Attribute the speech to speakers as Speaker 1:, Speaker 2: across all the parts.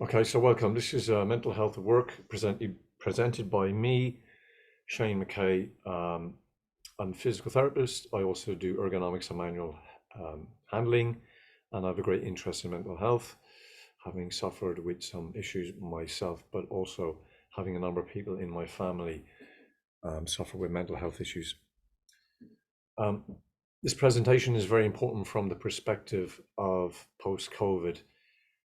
Speaker 1: Okay, so welcome. This is Mental Health at Work, presented by me, Shane McKay. I'm a physical therapist. I also do ergonomics and manual handling, and I have a great interest in mental health, having suffered with some issues myself, but also having a number of people in my family suffer with mental health issues. Um, this presentation is very important from the perspective of post-COVID.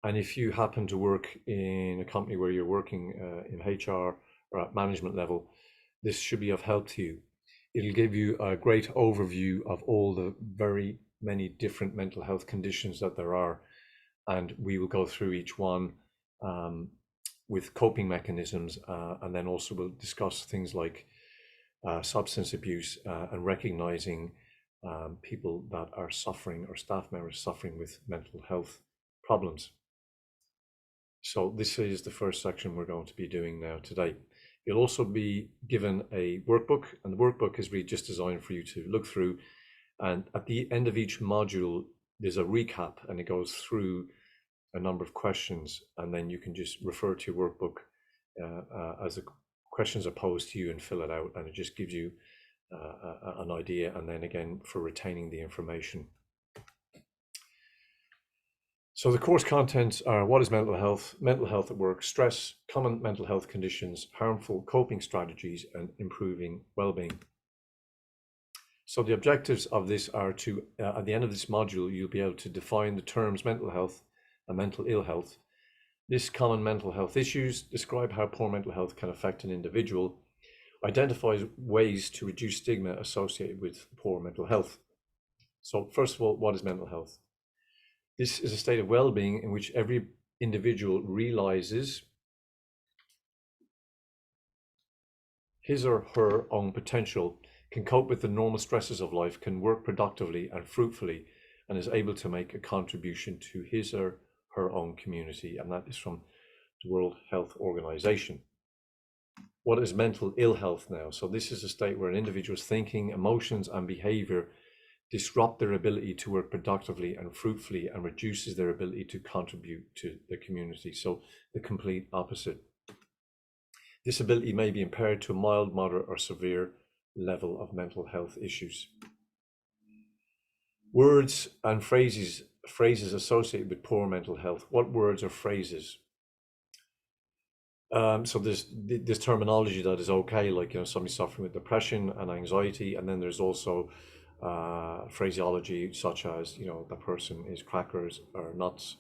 Speaker 1: And if you happen to work in a company where you're working in HR or at management level, this should be of help to you. It'll give you a great overview of all the very many different mental health conditions that there are. And we will go through each one with coping mechanisms. And then also we'll discuss things like substance abuse and recognizing people that are suffering or staff members suffering with mental health problems. So this is the first section we're going to be doing now today. You'll also be given a workbook, and the workbook is really just designed for you to look through. And at the end of each module, there's a recap, and it goes through a number of questions, and then you can just refer to your workbook as the questions are posed to you and fill it out, and it just gives you an idea, and then again for retaining the information. So the course contents are: what is mental health at work, stress, common mental health conditions, harmful coping strategies, and improving well-being. So the objectives of this are to, at the end of this module, you'll be able to define the terms mental health and mental ill health, list common mental health issues, describe how poor mental health can affect an individual, identify ways to reduce stigma associated with poor mental health. So first of all, what is mental health? This is a state of well-being in which every individual realizes his or her own potential, can cope with the normal stresses of life, can work productively and fruitfully, and is able to make a contribution to his or her own community. And that is from the World Health Organization. What is mental ill health now? So this is a state where an individual's thinking, emotions, and behavior disrupt their ability to work productively and fruitfully and reduces their ability to contribute to the community. So the complete opposite. This ability may be impaired to a mild, moderate, or severe level of mental health issues. Words and phrases associated with poor mental health. What words or phrases? So there's this terminology that is okay, like somebody suffering with depression and anxiety, and then there's also phraseology such as the person is crackers or nuts,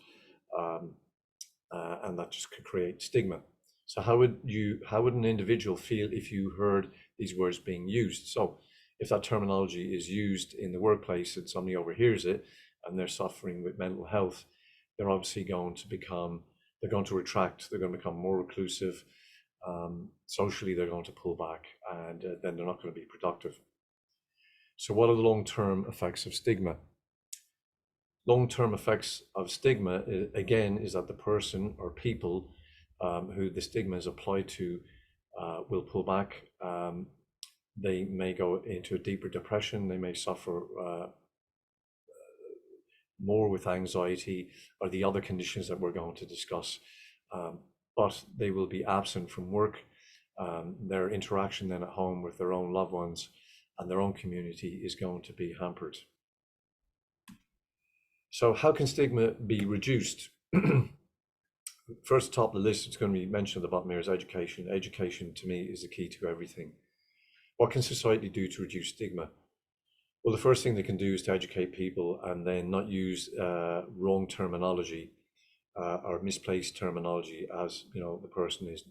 Speaker 1: and that just could create stigma. So how would an individual feel if you heard these words being used? So if that terminology is used in the workplace and somebody overhears it and they're suffering with mental health, they're obviously going to retract, they're going to become more reclusive. Socially, they're going to pull back, and then they're not going to be productive. So what are the long-term effects of stigma? Long-term effects of stigma, again, is that the person or people who the stigma is applied to will pull back. They may go into a deeper depression. They may suffer more with anxiety or the other conditions that we're going to discuss. But they will be absent from work. Their interaction then at home with their own loved ones and their own community is going to be hampered. So how can stigma be reduced? First, top of the list, it's going to be mentioned at the bottom here is education. Education, to me, is the key to everything. What can society do to reduce stigma? Well, the first thing they can do is to educate people and then not use wrong terminology or misplaced terminology, as the person is,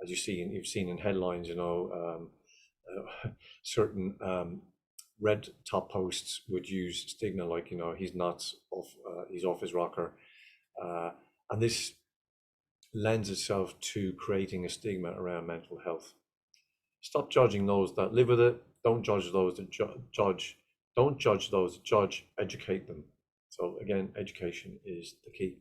Speaker 1: as you've seen in headlines, certain red top posts would use stigma like he's nuts, he's off his rocker, and this lends itself to creating a stigma around mental health. Stop judging those that live with it. Don't judge those that judge. Don't judge those that judge. Educate them. So again, education is the key.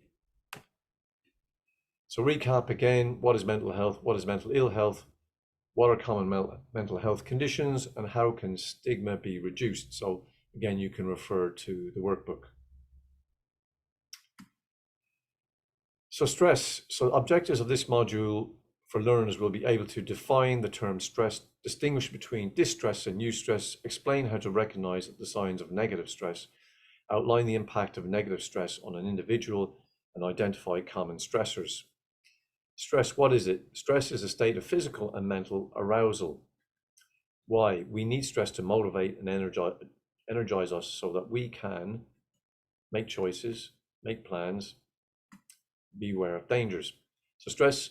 Speaker 1: So recap again: what is mental health? What is mental ill health? What are common mental health conditions, and how can stigma be reduced? So again, you can refer to the workbook. So stress, so objectives of this module for learners will be able to define the term stress, distinguish between distress and eustress, explain how to recognize the signs of negative stress, outline the impact of negative stress on an individual, and identify common stressors. Stress, what is it? Stress is a state of physical and mental arousal. Why? We need stress to motivate and energize us so that we can make choices, make plans, be aware of dangers. So stress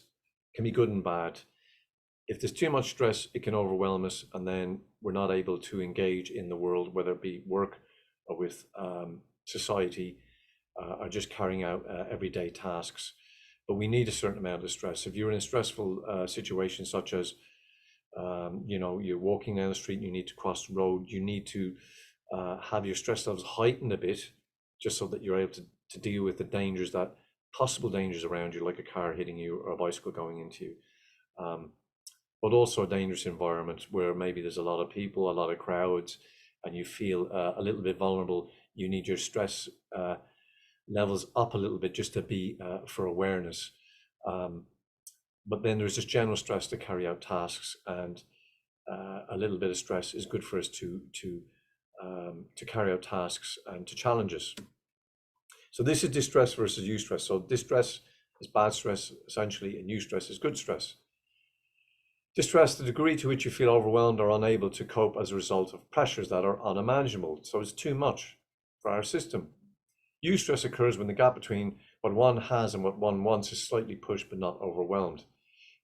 Speaker 1: can be good and bad. If there's too much stress, it can overwhelm us, and then we're not able to engage in the world, whether it be work or with society, or just carrying out everyday tasks. But we need a certain amount of stress. If you're in a stressful situation, such as you're walking down the street and you need to cross the road, you need to have your stress levels heightened a bit, just so that you're able to deal with the possible dangers around you, like a car hitting you or a bicycle going into you. But also a dangerous environment where maybe there's a lot of people, a lot of crowds, and you feel a little bit vulnerable. You need your stress levels up a little bit just to be for awareness. But then there's just general stress to carry out tasks, and a little bit of stress is good for us to carry out tasks and to challenge us. So this is distress versus eustress. So distress is bad stress, essentially, and eustress is good stress. Distress, the degree to which you feel overwhelmed or unable to cope as a result of pressures that are unimaginable. So it's too much for our system. Eustress occurs when the gap between what one has and what one wants is slightly pushed but not overwhelmed.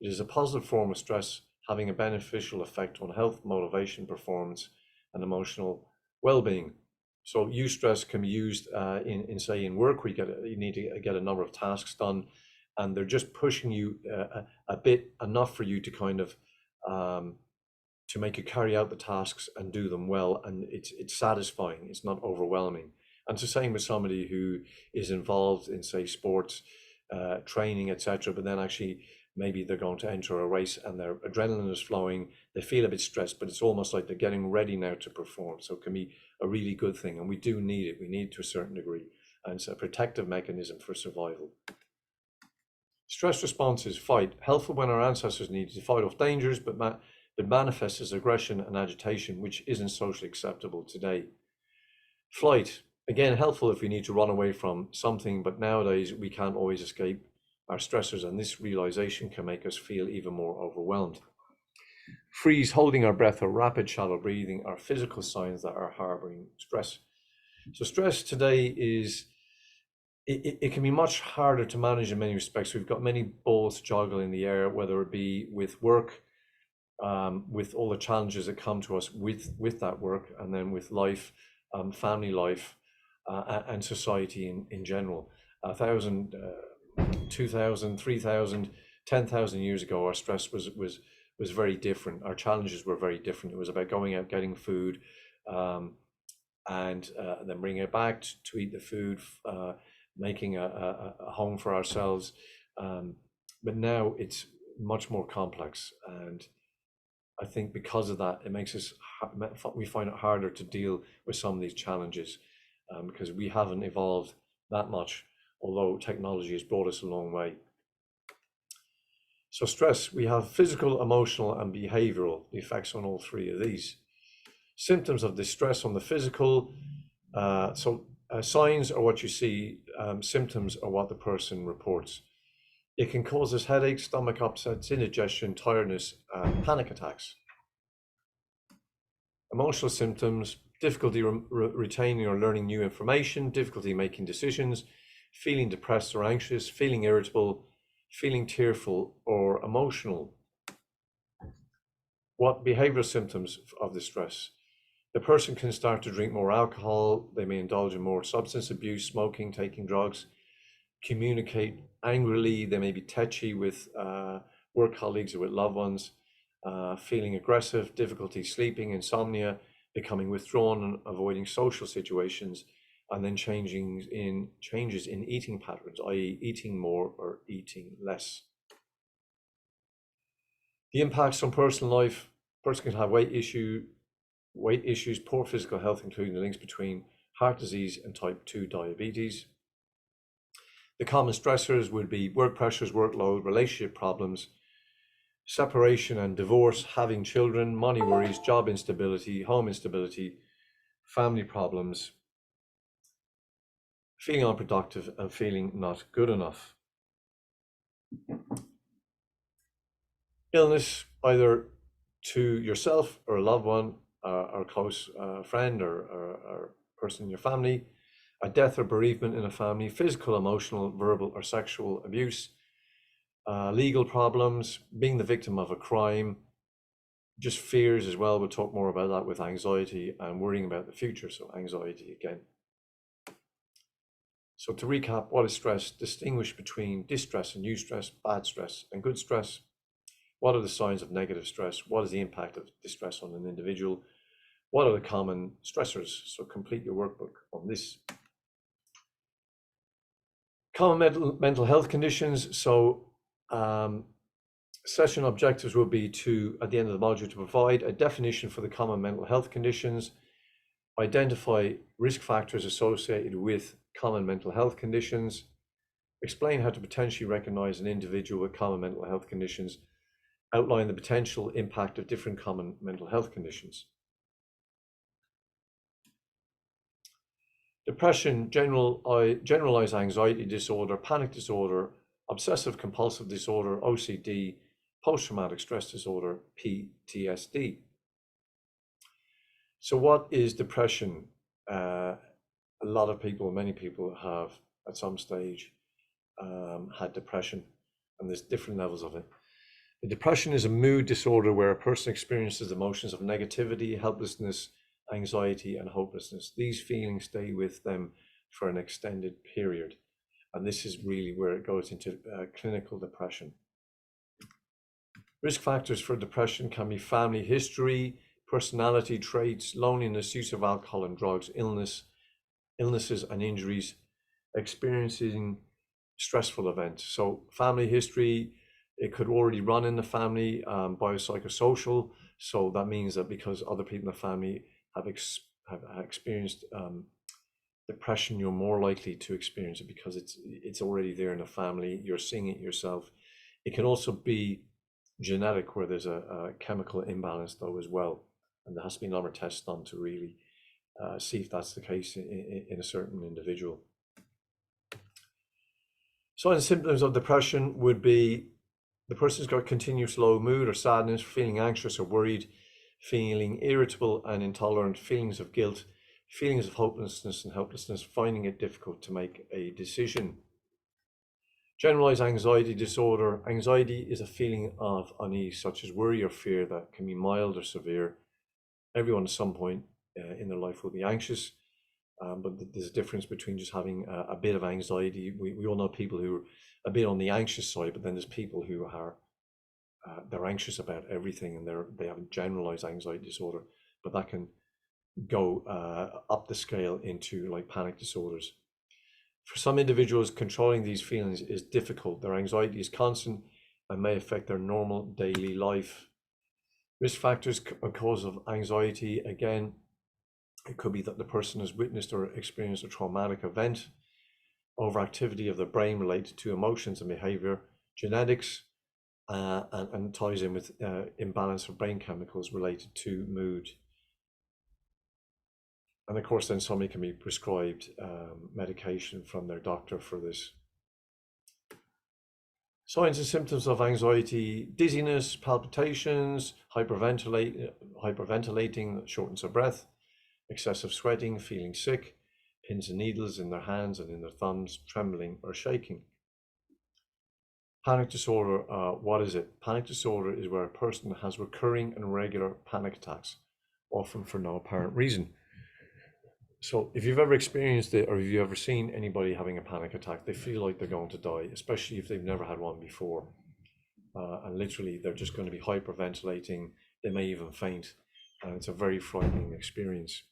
Speaker 1: It is a positive form of stress, having a beneficial effect on health, motivation, performance, and emotional well-being. So eustress can be used in work, where you need to get a number of tasks done, and they're just pushing you a bit, enough for you to kind of to make you carry out the tasks and do them well, and it's satisfying. It's not overwhelming. And it's the same with somebody who is involved in, say, sports, training, etc. But then actually maybe they're going to enter a race and their adrenaline is flowing. They feel a bit stressed, but it's almost like they're getting ready now to perform. So it can be a really good thing, and we do need it. We need it to a certain degree, and it's a protective mechanism for survival. Stress response is fight. Helpful when our ancestors needed to fight off dangers, but it manifests as aggression and agitation, which isn't socially acceptable today. Flight, again, helpful if we need to run away from something, but nowadays we can't always escape our stressors, and this realization can make us feel even more overwhelmed. Freeze, holding our breath, or rapid shallow breathing are physical signs that are harboring stress. So stress today it can be much harder to manage in many respects. We've got many balls to juggle in the air, whether it be with work, with all the challenges that come to us with that work, and then with life, family life, and society in general. 1,000, 2,000, 3,000, 10,000 years ago, our stress was very different. Our challenges were very different. It was about going out, getting food, and then bringing it back to eat the food, making a home for ourselves. But now it's much more complex, and I think because of that, it makes we find it harder to deal with some of these challenges, because we haven't evolved that much, although technology has brought us a long way. So stress, we have physical, emotional, and behavioral effects on all three of these. Symptoms of distress on the physical, signs are what you see, symptoms are what the person reports. It can cause us headaches, stomach upsets, indigestion, tiredness, panic attacks. Emotional symptoms, difficulty retaining or learning new information, difficulty making decisions, feeling depressed or anxious, feeling irritable, feeling tearful or emotional. What behavioral symptoms of distress? The person can start to drink more alcohol, they may indulge in more substance abuse, smoking, taking drugs, communicate angrily, they may be tetchy with work colleagues or with loved ones, feeling aggressive, difficulty sleeping, insomnia, becoming withdrawn and avoiding social situations, and then changes in eating patterns, i.e. eating more or eating less. The impacts on personal life: person can have weight issues, poor physical health, including the links between heart disease and type 2 diabetes. The common stressors would be work pressures, workload, relationship problems, separation and divorce, having children, money worries, job instability, home instability, family problems, feeling unproductive, and feeling not good enough. Illness, either to yourself or a loved one, or a close friend or person in your family, a death or bereavement in a family, physical, emotional, verbal, or sexual abuse, legal problems, being the victim of a crime, just fears as well. We'll talk more about that with anxiety and worrying about the future. So anxiety again. So to recap, what is stress? Distinguish between distress and eustress, bad stress and good stress. What are the signs of negative stress? What is the impact of distress on an individual? What are the common stressors? So complete your workbook on this. Common mental health conditions. So session objectives will be to, at the end of the module, to provide a definition for the common mental health conditions, identify risk factors associated with common mental health conditions, explain how to potentially recognize an individual with common mental health conditions, outline the potential impact of different common mental health conditions. Depression, generalized anxiety disorder, panic disorder, obsessive compulsive disorder, OCD, post-traumatic stress disorder, PTSD. So what is depression? A lot of people, many people have at some stage had depression, and there's different levels of it. Depression is a mood disorder where a person experiences emotions of negativity, helplessness, anxiety, and hopelessness. These feelings stay with them for an extended period. And this is really where it goes into clinical depression. Risk factors for depression can be family history, personality traits, loneliness, use of alcohol and drugs, illnesses and injuries, experiencing stressful events. So family history, it could already run in the family, biopsychosocial. So that means that because other people in the family have experienced depression, you're more likely to experience it because it's already there in the family. You're seeing it yourself. It can also be genetic, where there's a chemical imbalance though as well, and there has to be a number of tests done to really see if that's the case in a certain individual. Signs and symptoms of depression would be the person's got continuous low mood or sadness, feeling anxious or worried, feeling irritable and intolerant, feelings of guilt, feelings of hopelessness and helplessness, finding it difficult to make a decision. Generalized anxiety disorder. Anxiety is a feeling of unease, such as worry or fear, that can be mild or severe. Everyone at some point in their life will be anxious, but there's a difference between just having a bit of anxiety. We all know people who are a bit on the anxious side, but then there's people who are they're anxious about everything, and they have a generalized anxiety disorder, but that can go up the scale into like panic disorders. For some individuals, controlling these feelings is difficult. Their anxiety is constant and may affect their normal daily life. Risk factors or cause of anxiety, again, it could be that the person has witnessed or experienced a traumatic event, overactivity of the brain related to emotions and behavior, genetics, and ties in with imbalance of brain chemicals related to mood. And of course, then somebody can be prescribed medication from their doctor for this. Signs and symptoms of anxiety: dizziness, palpitations, hyperventilating, shortness of breath, excessive sweating, feeling sick, pins and needles in their hands and in their thumbs, trembling or shaking. Panic disorder, what is it? Panic disorder is where a person has recurring and regular panic attacks, often for no apparent reason. So if you've ever experienced it, or if you've ever seen anybody having a panic attack, they feel like they're going to die, especially if they've never had one before. And literally, they're just going to be hyperventilating. They may even faint, and it's a very frightening experience.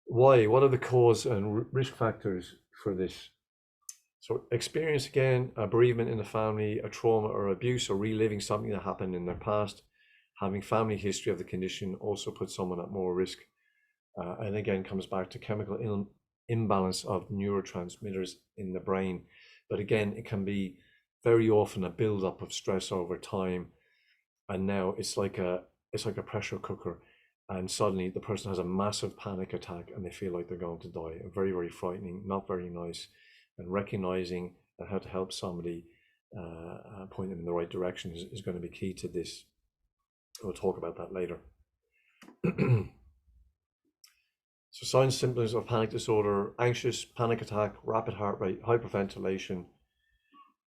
Speaker 1: Why? What are the cause and risk factors for this? So experience, again, a bereavement in the family, a trauma or abuse, or reliving something that happened in their past. Having family history of the condition also puts someone at more risk. And again, comes back to chemical imbalance of neurotransmitters in the brain. But again, it can be very often a buildup of stress over time, and now it's like a pressure cooker, and suddenly the person has a massive panic attack and they feel like they're going to die. Very, very frightening, not very nice. And recognizing and how to help somebody, point them in the right direction is going to be key to this. We'll talk about that later. So signs, symptoms of panic disorder: anxious, panic attack, rapid heart rate, hyperventilation,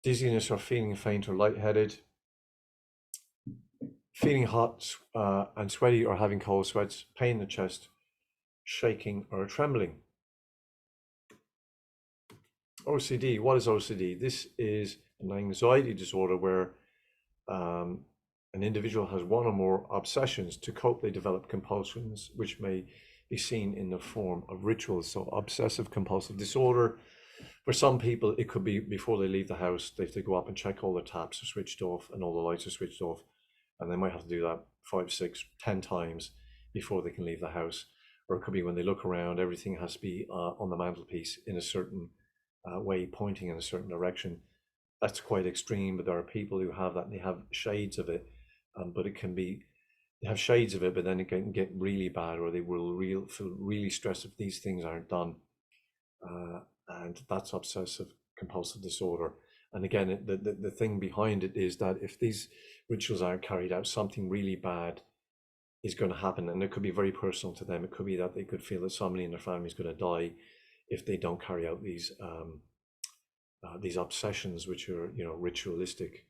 Speaker 1: dizziness or feeling faint or lightheaded, feeling hot and sweaty or having cold sweats, pain in the chest, shaking or trembling. OCD. What is OCD? This is an anxiety disorder where an individual has one or more obsessions. To cope, they develop compulsions, which may be seen in the form of rituals. So obsessive compulsive disorder, for some people, it could be before they leave the house, they have to go up and check all the taps are switched off and all the lights are switched off. And they might have to do that 5, 6, 10 times before they can leave the house. Or it could be when they look around, everything has to be on the mantelpiece in a certain way, pointing in a certain direction. That's quite extreme, but there are people who have that and they have shades of it. But it can be, they have shades of it, but then it can get really bad, or they will feel really stressed if these things aren't done. And that's obsessive compulsive disorder. And again, the thing behind it is that if these rituals aren't carried out, something really bad is going to happen. And it could be very personal to them. It could be that they could feel that somebody in their family is going to die if they don't carry out these obsessions, which are, ritualistic.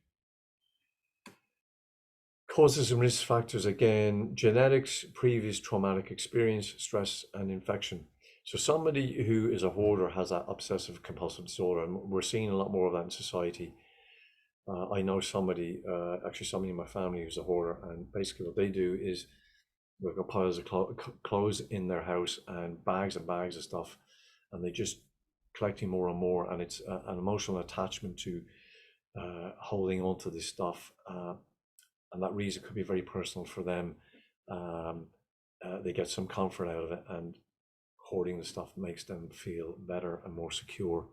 Speaker 1: Causes and risk factors: again, genetics, previous traumatic experience, stress, and infection. So somebody who is a hoarder has that obsessive compulsive disorder, and we're seeing a lot more of that in society. I know somebody, actually somebody in my family who's a hoarder, and basically what they do is they've got piles of clothes in their house and bags of stuff, and they just collecting more and more, and it's an emotional attachment to holding on to this stuff, and that reason could be very personal for them. They get some comfort out of it, and hoarding the stuff makes them feel better and more secure.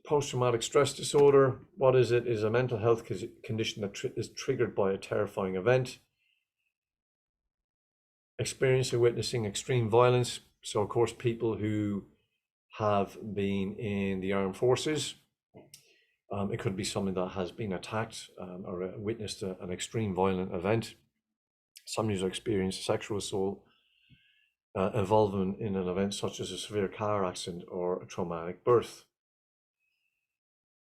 Speaker 1: Post-traumatic stress disorder, what is it? It is a mental health condition that is triggered by a terrifying event. Experiencing or witnessing extreme violence. So of course, people who have been in the armed forces, it could be something that has been attacked or witnessed an extreme violent event. Somebody who's experienced sexual assault, involvement in an event such as a severe car accident or a traumatic birth.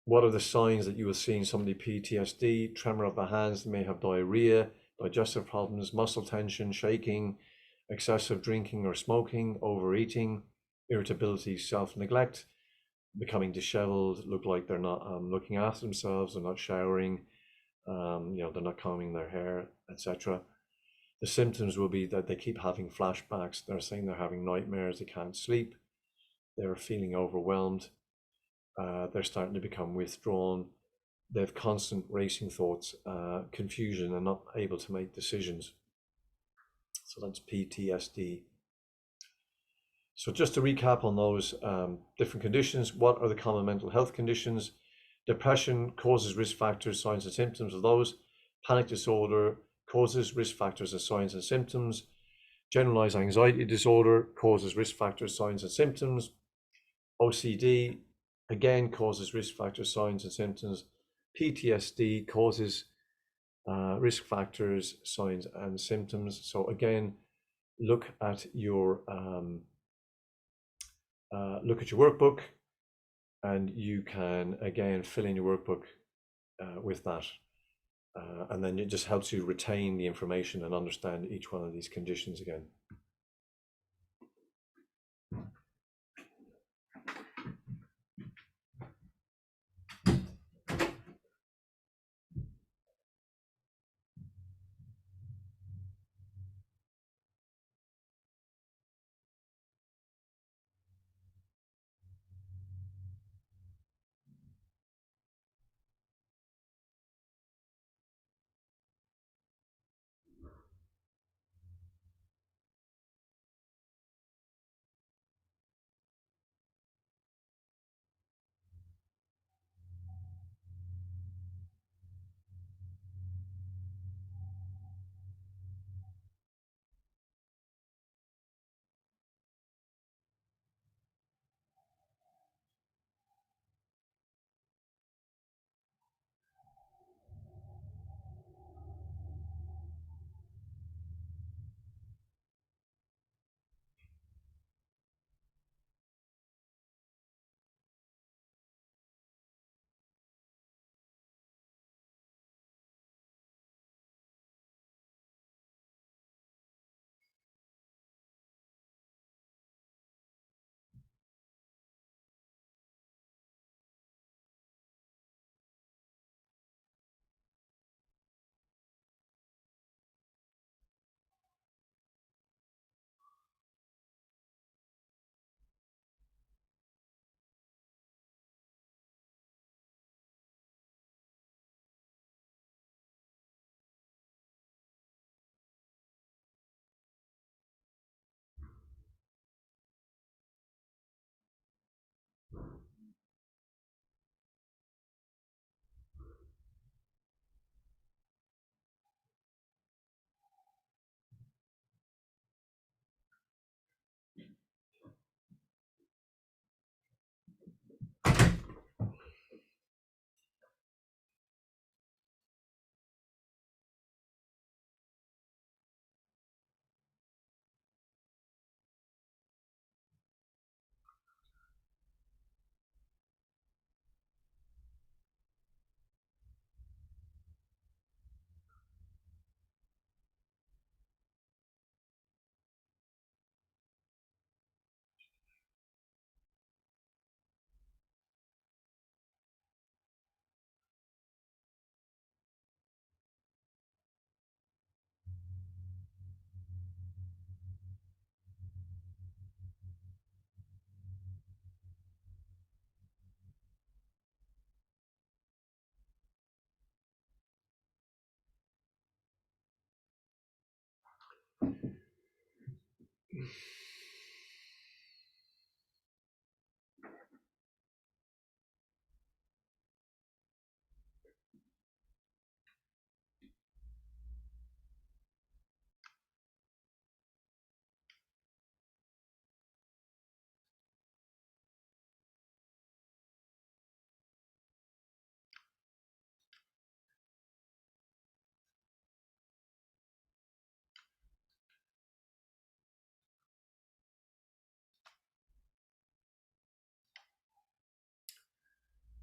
Speaker 1: What are the signs that you will see in somebody? PTSD, tremor of the hands, they may have diarrhea, digestive problems, muscle tension, shaking, excessive drinking or smoking, overeating, irritability, self-neglect, becoming disheveled, look like they're not looking after themselves, they're not showering, they're not combing their hair, etc. The symptoms will be that they keep having flashbacks. They're saying they're having nightmares, they can't sleep, they're feeling overwhelmed, they're starting to become withdrawn, they have constant racing thoughts, confusion, and not able to make decisions. So that's PTSD. So just to recap on those different conditions, what are the common mental health conditions? Depression, causes, risk factors, signs and symptoms of those. Panic disorder, causes, risk factors, and signs and symptoms. Generalized anxiety disorder, causes, risk factors, signs and symptoms. OCD, again, causes, risk factors, signs and symptoms. PTSD, causes, risk factors, signs and symptoms. So again, look at your workbook, and you can again fill in your workbook with that, and then it just helps you retain the information and understand each one of these conditions again.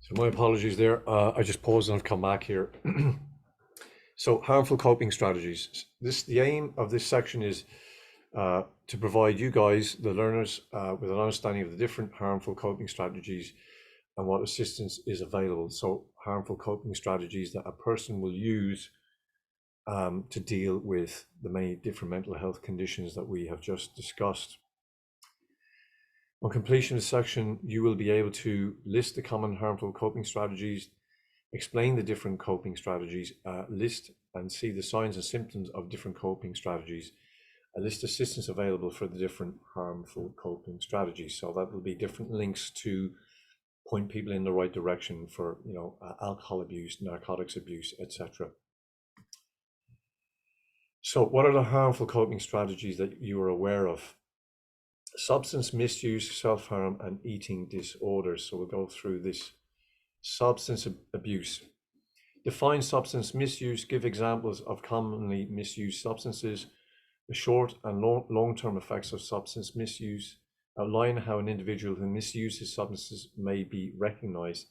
Speaker 1: So my apologies there. I just paused and I've come back here. So harmful coping strategies. The aim of this section is to provide you guys, the learners, with an understanding of the different harmful coping strategies and what assistance is available. So harmful coping strategies that a person will use to deal with the many different mental health conditions that we have just discussed. On completion of the section, you will be able to list the common harmful coping strategies, explain the different coping strategies, list and see the signs and symptoms of different coping strategies, list assistance available for the different harmful coping strategies. So that will be different links to point people in the right direction for, alcohol abuse, narcotics abuse, etc. So what are the harmful coping strategies that you are aware of? Substance misuse, self-harm, and eating disorders. So we'll go through this. Substance abuse. Define substance misuse. Give examples of commonly misused substances. The short and long-term effects of substance misuse. Outline how an individual who misuses substances may be recognized.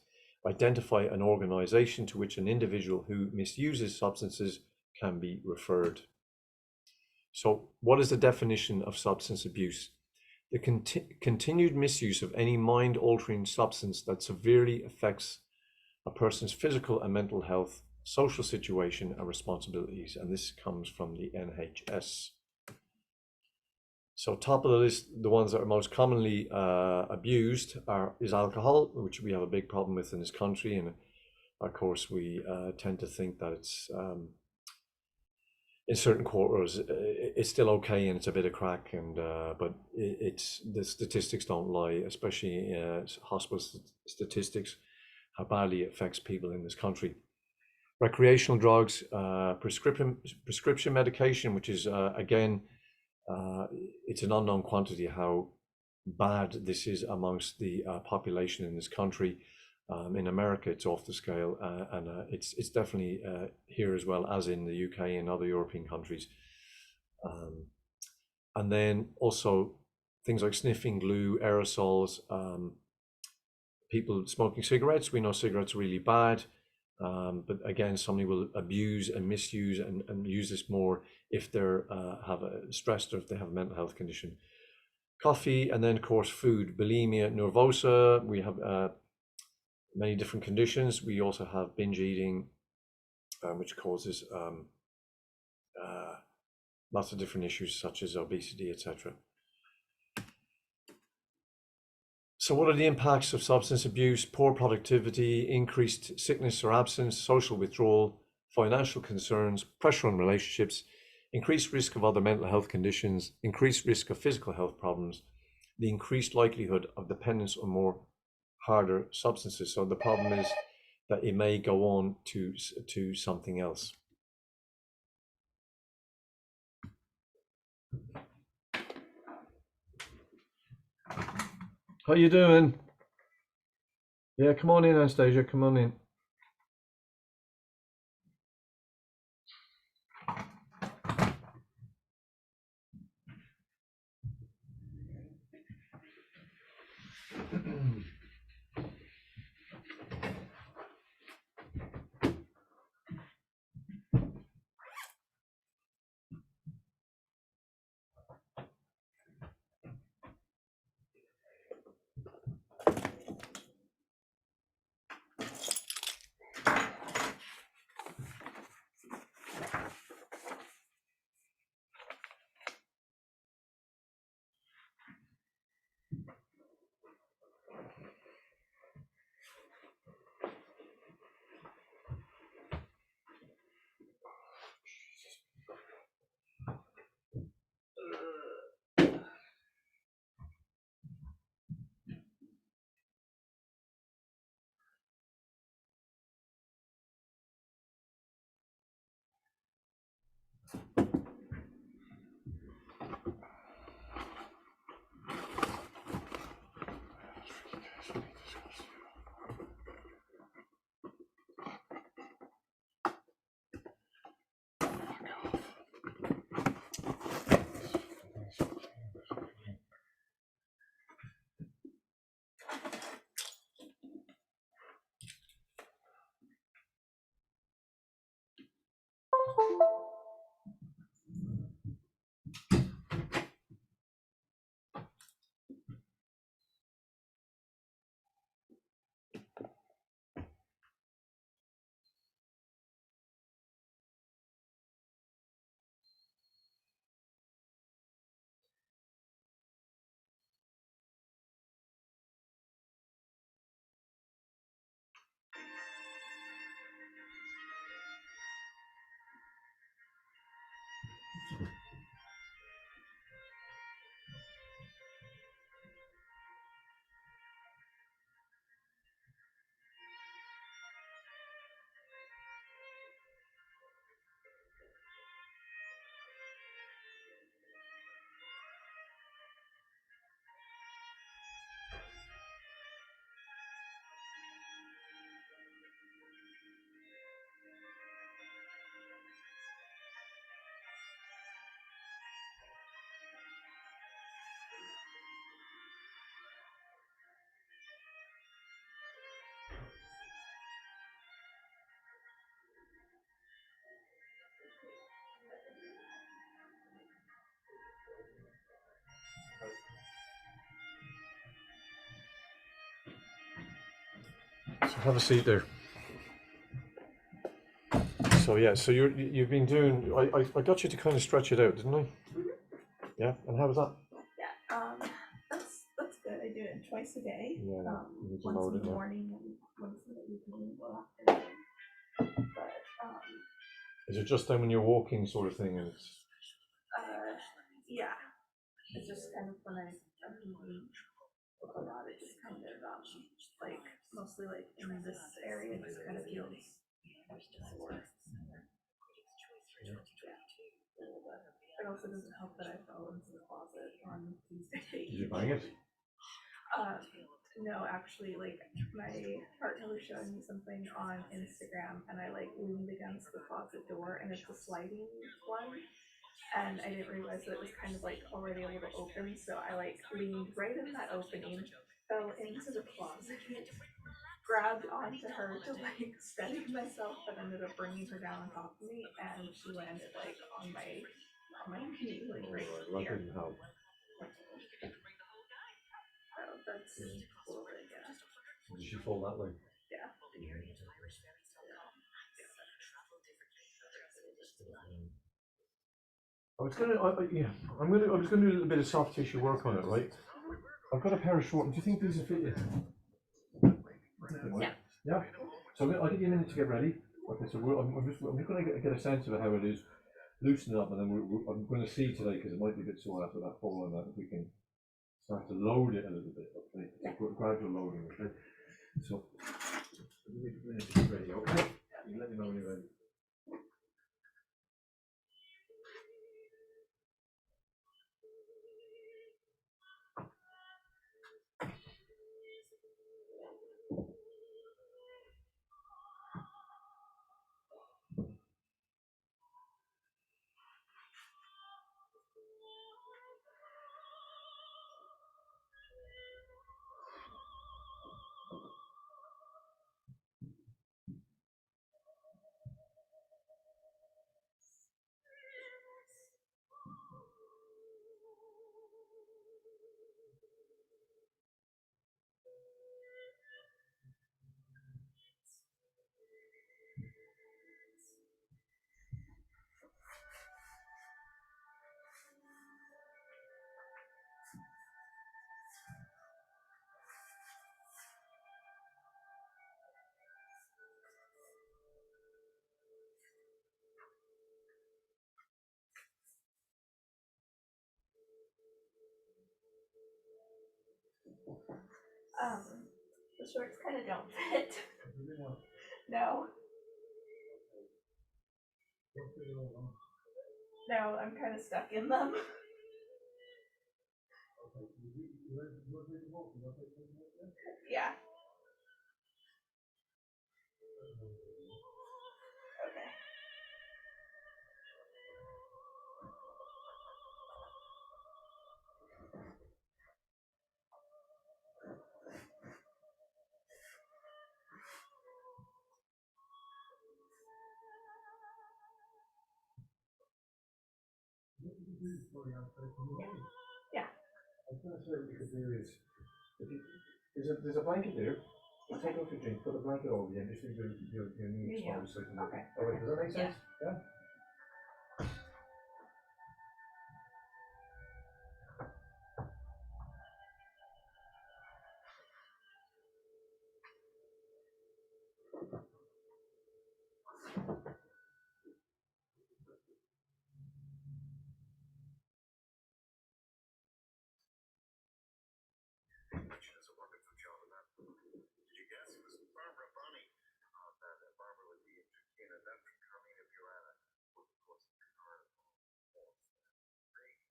Speaker 1: Identify an organization to which an individual who misuses substances can be referred. So what is the definition of substance abuse? The continued misuse of any mind-altering substance that severely affects a person's physical and mental health, social situation, and responsibilities. And this comes from the NHS. So top of the list, the ones that are most commonly abused is alcohol, which we have a big problem with in this country. And of course, we tend to think that it's in certain quarters, it's still okay and it's a bit of crack, and but it's the statistics don't lie, especially hospital statistics, how badly it affects people in this country. Recreational drugs, prescription medication, which is again, it's an unknown quantity how bad this is amongst the population in this country. In America, it's off the scale, and it's definitely here as well as in the UK and other European countries. And then also things like sniffing glue, aerosols, people smoking cigarettes. We know cigarettes are really bad, but again, somebody will abuse and misuse and use this more if they're stressed or if they have a mental health condition. Coffee, and then of course food, bulimia nervosa. We have many different conditions. We also have binge eating, which causes lots of different issues such as obesity, etc. So what are the impacts of substance abuse? Poor productivity, increased sickness or absence, social withdrawal, financial concerns, pressure on relationships, increased risk of other mental health conditions, increased risk of physical health problems, the increased likelihood of dependence on more harder substances. So the problem is that it may go on to something else. How you doing? Yeah, come on in, Anastasia, come on in. So have a seat there. So yeah, so you've been doing. I got you to kind of stretch it out, didn't I? Yeah, and how was that?
Speaker 2: Yeah, that's good. I do it twice a day.
Speaker 1: Yeah, you need to
Speaker 2: Once
Speaker 1: load
Speaker 2: in
Speaker 1: it
Speaker 2: the
Speaker 1: now.
Speaker 2: morning and once in the evening or afternoon. But
Speaker 1: Is it just then when you're walking, sort of thing, and it's
Speaker 2: yeah, it's just kind of when I'm moving a lot. It just kind of like mostly like in this area, it just kind of feels sore. Yeah. It also doesn't help that I fell into the closet on Tuesday.
Speaker 1: did you bang it?
Speaker 2: No, actually, like my partner was showing me something on Instagram, and I like leaned against the closet door, and it's a sliding one, and I didn't realize that it was kind of like already a little open, so I like leaned right in that opening, fell into the closet, grabbed onto her to like steady myself, but ended up bringing her down on top of me, and she landed like on my knee, like right
Speaker 1: That
Speaker 2: here.
Speaker 1: didn't help.
Speaker 2: So that's cool, yeah.
Speaker 1: Did she fall that way?
Speaker 2: Yeah.
Speaker 1: I was gonna, yeah, I was gonna do a little bit of soft tissue work on it, right? I've got a pair of short. Do you think these will fit you?
Speaker 2: Yeah.
Speaker 1: Yeah. So I'll give you a minute to get ready. Okay, so I'm just going to get a sense of how it is, loosen it up, and then I'm going to see today because it might be a bit sore after that fall, and that if we can start to load it a little bit. Okay, so gradual loading. Okay, so give me a minute to get ready. Okay, you let me know when you're ready.
Speaker 2: The shorts kind of don't fit. No. now I'm kind of stuck in them. Yeah. Okay. Yeah.
Speaker 1: I was going to say what you could do is, if you, there's a blanket there. You take off your jeans, put a blanket over you, and just leave your knee
Speaker 2: Yeah.
Speaker 1: exposed. So you can,
Speaker 2: Okay.
Speaker 1: all right, does that make sense? Yeah.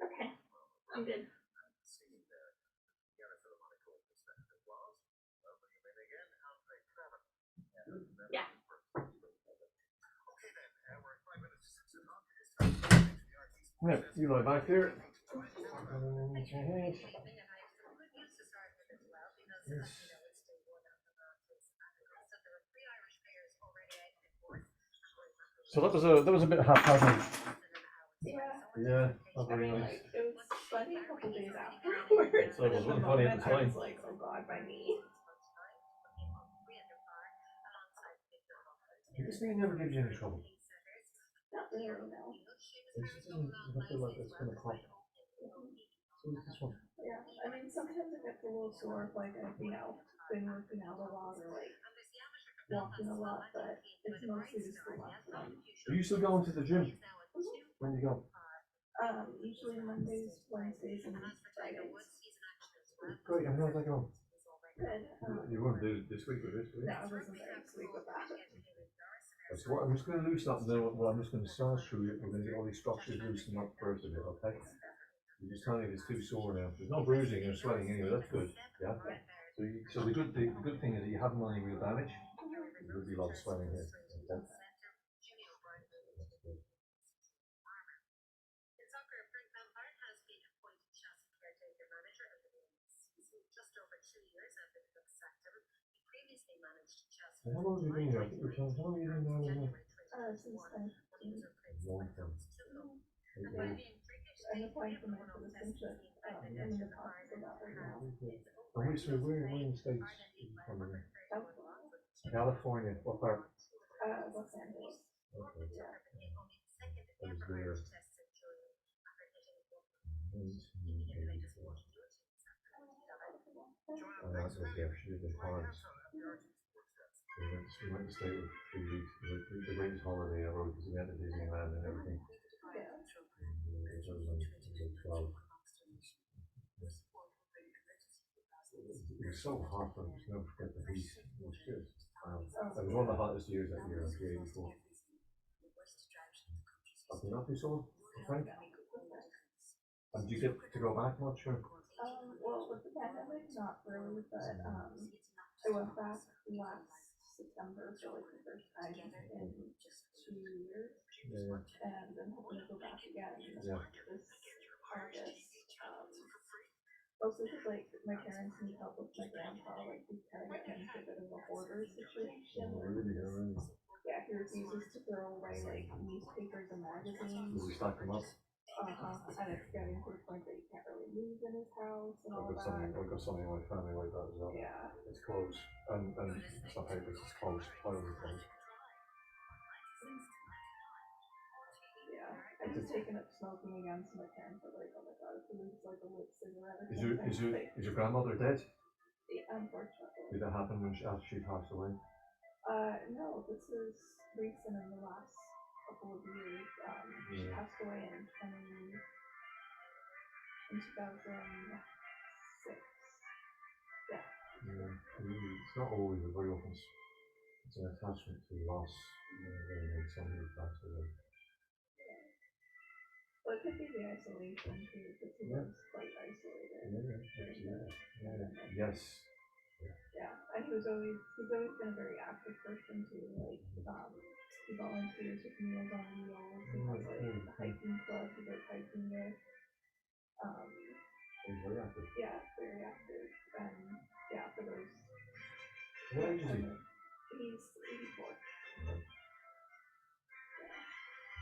Speaker 2: Okay. I'm good. Yeah.
Speaker 1: Yeah, you lie back there. Yes. So that was a bit haphazard.
Speaker 2: Yeah.
Speaker 1: Yeah, not
Speaker 2: I
Speaker 1: very
Speaker 2: mean,
Speaker 1: nice.
Speaker 2: like, it was funny a couple days afterwards.
Speaker 1: So it
Speaker 2: But in the
Speaker 1: wasn't funny at
Speaker 2: moment,
Speaker 1: the
Speaker 2: I
Speaker 1: time.
Speaker 2: was like, oh god, my knee.
Speaker 1: This thing never gives you any trouble.
Speaker 2: Not really, no.
Speaker 1: It just doesn't feel like it's gonna pop. So is this one.
Speaker 2: Yeah. I mean, sometimes it gets a little sore if, like, I've, been working out a lot or, like, walking a lot, but it's mostly just the left one.
Speaker 1: Are you still going to the gym? When do you go?
Speaker 2: Usually Mondays, Wednesdays, and Fridays.
Speaker 1: Great, and how's that going?
Speaker 2: Good.
Speaker 1: You weren't there this week or this week?
Speaker 2: No, I wasn't there this week with that.
Speaker 1: So what, I'm just going to loosen up now. Well, I'm just going to massage through it. We're going to get all these structures loosened up first a bit, okay? You just tell me if it's too sore now. There's no bruising or swelling anyway. That's good. Yeah. So the good thing is that you haven't done any real damage. There will be a lot of swelling here. Okay. That's good. So how long have you been here? I think you're telling, how long have you been down in here?
Speaker 2: Since I've
Speaker 1: Long time. 8 years.
Speaker 2: I'm applying for my citizenship, I'm in the process of that right now.
Speaker 1: And where in the States are you from again?
Speaker 2: California.
Speaker 1: California. What part?
Speaker 2: Los Angeles.
Speaker 1: Okay.
Speaker 2: Yeah.
Speaker 1: I was there. 1984. And that was there. She did the Torrance. We went to stay for 3 weeks. The greatest holiday ever because we went to Disneyland and everything.
Speaker 2: Yeah.
Speaker 1: And it was like 12. It was so hot, but I just never forget the heat. It was just, it was one of the hottest years that year, 1984. Okay, not too soon, okay? And did you get to go back much? Or?
Speaker 2: Well, with the pandemic, not really, but I went back last September for like the first time in 2 years.
Speaker 1: Yeah.
Speaker 2: And I'm hoping to go back again this August. Also, because like my parents need help with my grandpa, like we kind of get into a bit of a hoarder situation.
Speaker 1: Oh, really?
Speaker 2: Yeah, he refuses to throw away like newspapers and magazines.
Speaker 1: Will we stack them up?
Speaker 2: And it's getting to the point that you can't really move in his house and all that.
Speaker 1: I've got something in my family like that as well.
Speaker 2: Yeah.
Speaker 1: It's closed. And it's not papers, it's closed. Piles of closed.
Speaker 2: Yeah. I just taken up smoking again, so my parents are like, oh my god, if we lose like a lit cigarette or
Speaker 1: Is your grandmother dead?
Speaker 2: Yeah, unfortunately.
Speaker 1: Did that happen after she passed away?
Speaker 2: No, this is recent in the last couple of years. She passed away in 2006. Yeah.
Speaker 1: It's not always a very often. It's an attachment to loss. When somebody passed away.
Speaker 2: Well, it could be the isolation too, because he was quite isolated during the pandemic.
Speaker 1: Yes.
Speaker 2: Yeah, and he's always been a very active person too. Like, he volunteers with Meals on Wheels. He has like a hiking club. He goes hiking there.
Speaker 1: He's very active.
Speaker 2: Yeah, very active. And yeah, for those.
Speaker 1: What age is he?
Speaker 2: He's 84.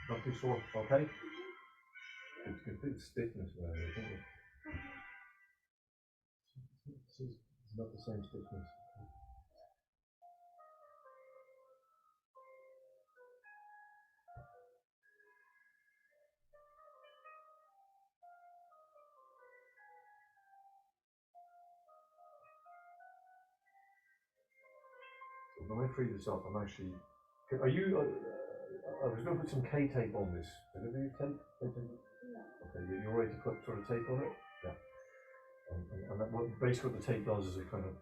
Speaker 1: Not too sore. Okay. It's a bit of stiffness around it, isn't it? It's not the same stiffness. So when I free this up, I'm actually. Are you? I was going to put some K tape on this. Did I do tape? Okay, you're ready to put sort of tape on it? Yeah. And that, basically what the tape does is it kind of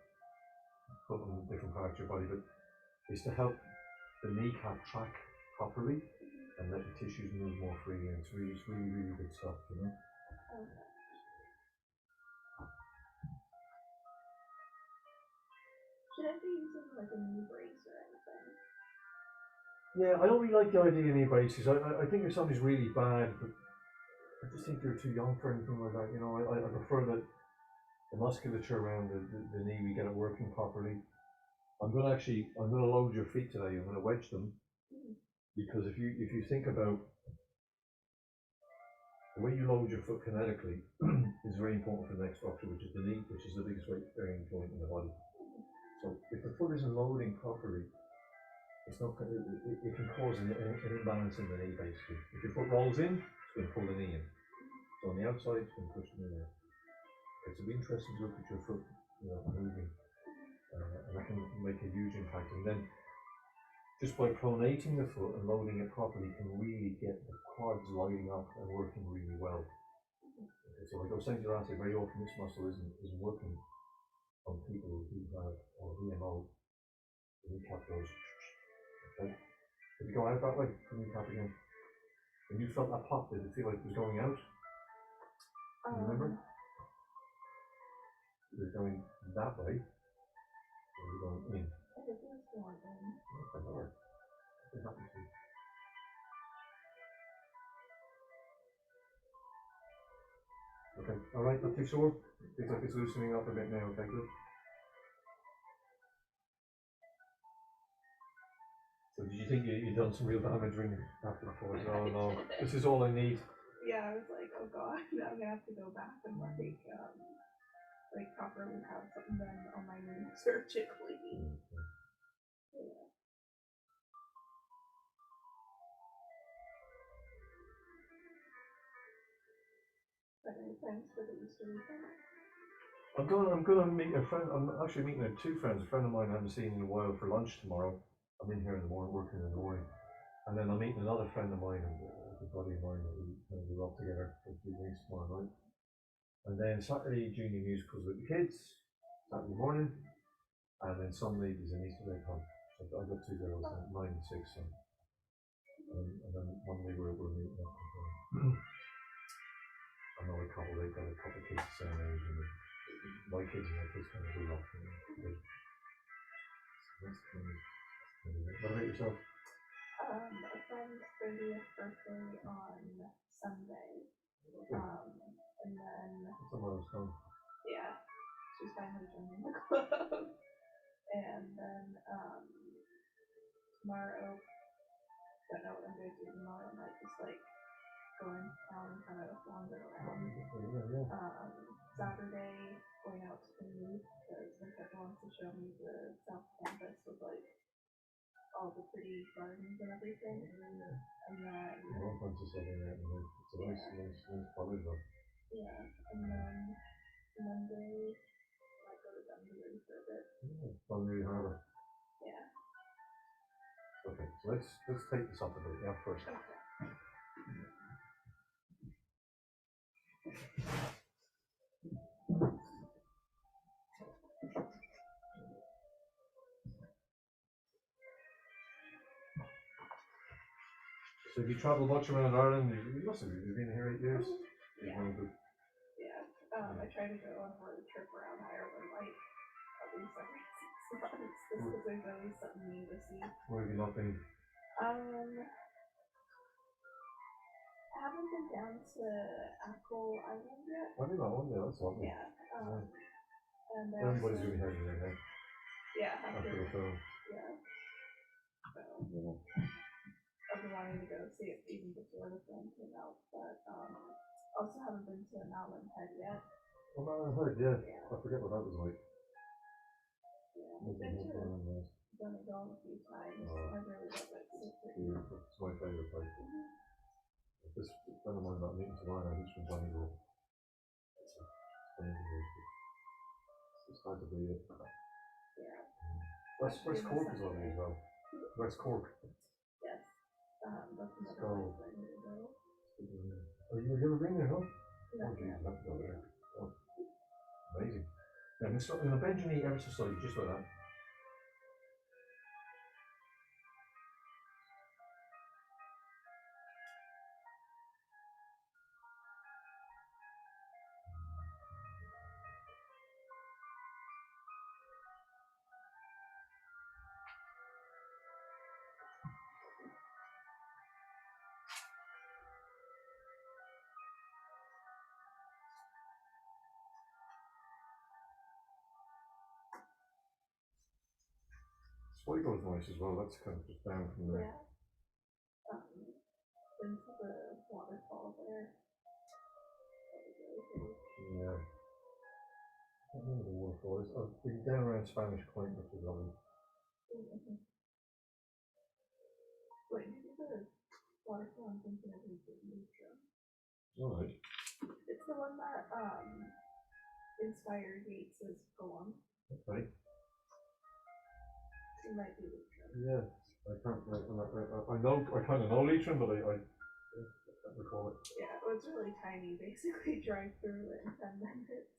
Speaker 1: put on different parts of your body, but it's to help the kneecap track properly and let the tissues move more freely. And it's really good stuff, you know.
Speaker 2: Should I be using like a knee brace or anything?
Speaker 1: Yeah, I don't really like the idea of knee braces. I think if somebody's really bad, but I just think they're too young for anything like that. You know, I prefer that the musculature around the knee, we get it working properly. I'm gonna load your feet today. I'm gonna wedge them because if you think about the way you load your foot kinetically is very important for the next structure, which is the knee, which is the biggest weight bearing joint in the body. So if the foot isn't loading properly, it's not it can cause an imbalance in the knee basically. If your foot rolls in, it's going to pull the knee in. So on the outside, it's going to push the knee in. It's be interesting to look at your foot, you know, moving, and that can make a huge impact. And then just by pronating the foot and loading it properly can really get the quads lining up and working really well. Okay, so like I was saying to you last week, very often this muscle isn't working on people who have or VMO. The kneecap goes. Okay. Did you go out that way? The kneecap again. When you felt that pop, did it feel like it was going out? Remember? It was going that way. Or was it going in?
Speaker 2: I think it was going in.
Speaker 1: Okay, alright. It happens to you. Okay, alright, not too sore. Feels like it's loosening up a bit now, okay, good. So did you think you'd done some real damage when after the course? Oh no, this is all I need.
Speaker 2: Yeah, I was like, oh god, now I'm gonna have to go back and like properly have something done on my knee surgically. Yeah. But any plans for the Easter weekend?
Speaker 1: I'm gonna meet a friend. I'm actually meeting two friends. A friend of mine I haven't seen in a while for lunch tomorrow. I'm in here in the morning, working in the morning, and then I'm meeting another friend of mine, a buddy of mine that we kind of grew up together for a few days tomorrow night. And then Saturday junior musicals with the kids, Saturday morning, and then Sunday is an Easter egg hunt. So I've got two girls, 9 and 6, and then Monday we're meeting up with another couple. They've got a couple of kids the same age, and my kids and their kids kind of grew up. What about yourself?
Speaker 2: A friend's 30th birthday on Sunday. And then
Speaker 1: Tomorrow's fun.
Speaker 2: yeah, she's finally joining the club. And then tomorrow, don't know what I'm gonna do tomorrow. I might just like go in town and kind of wander around. Saturday, going out to the Loop because my friend wants to show me the South Campus with like all the pretty gardens and everything. And then
Speaker 1: All kinds of stuff in there. It's a nice college though.
Speaker 2: yeah, and then Monday might go to Dunbury for a bit.
Speaker 1: Dunbury Harbour.
Speaker 2: Yeah.
Speaker 1: Okay, so let's take this up a bit, yeah, first.
Speaker 2: Okay.
Speaker 1: So if you travel much around Ireland, you must have been here 8 years.
Speaker 2: Yeah. Yeah. I try to go on a trip around Ireland like at least every 6 months, just because there's always something new to see.
Speaker 1: Where have you not been?
Speaker 2: I haven't been down to Apple Island yet.
Speaker 1: I think that one, yeah, that's lovely.
Speaker 2: Yeah. And
Speaker 1: everybody's really heavy right now.
Speaker 2: Yeah,
Speaker 1: After the film.
Speaker 2: Yeah. So I've been wanting to go see it even before the film came out, but also haven't been to Malin Head yet.
Speaker 1: Oh, Malin Head, yeah. I forget what that was like.
Speaker 2: Yeah, I've been to Donegal a few times. I really love it.
Speaker 1: It's my favourite place. This friend of mine that I'm meeting tomorrow, he's from Donegal. It's hard to believe it.
Speaker 2: Yeah.
Speaker 1: West Cork is lovely as well. West Cork.
Speaker 2: Yes. That's another place I need to go.
Speaker 1: Oh, you've never been there, no?
Speaker 2: No.
Speaker 1: Oh, geez, you have to go there. Oh, amazing. And the Benjamin ever so slightly, just like that. Sligo's nice as well, that's kind of just down from there.
Speaker 2: Yeah. Been to the waterfall there.
Speaker 1: Yeah. I don't know what the waterfall is. I've been down around Spanish Point, which is lovely.
Speaker 2: Wait, maybe the waterfall I'm thinking of is the Lutra.
Speaker 1: Alright.
Speaker 2: It's the one that inspired Yeats's poem.
Speaker 1: Okay.
Speaker 2: It might be Lutra.
Speaker 1: Yeah. I kind of know Leitrim, but I can't recall it.
Speaker 2: Yeah, it was really tiny. Basically, drive through it in 10 minutes.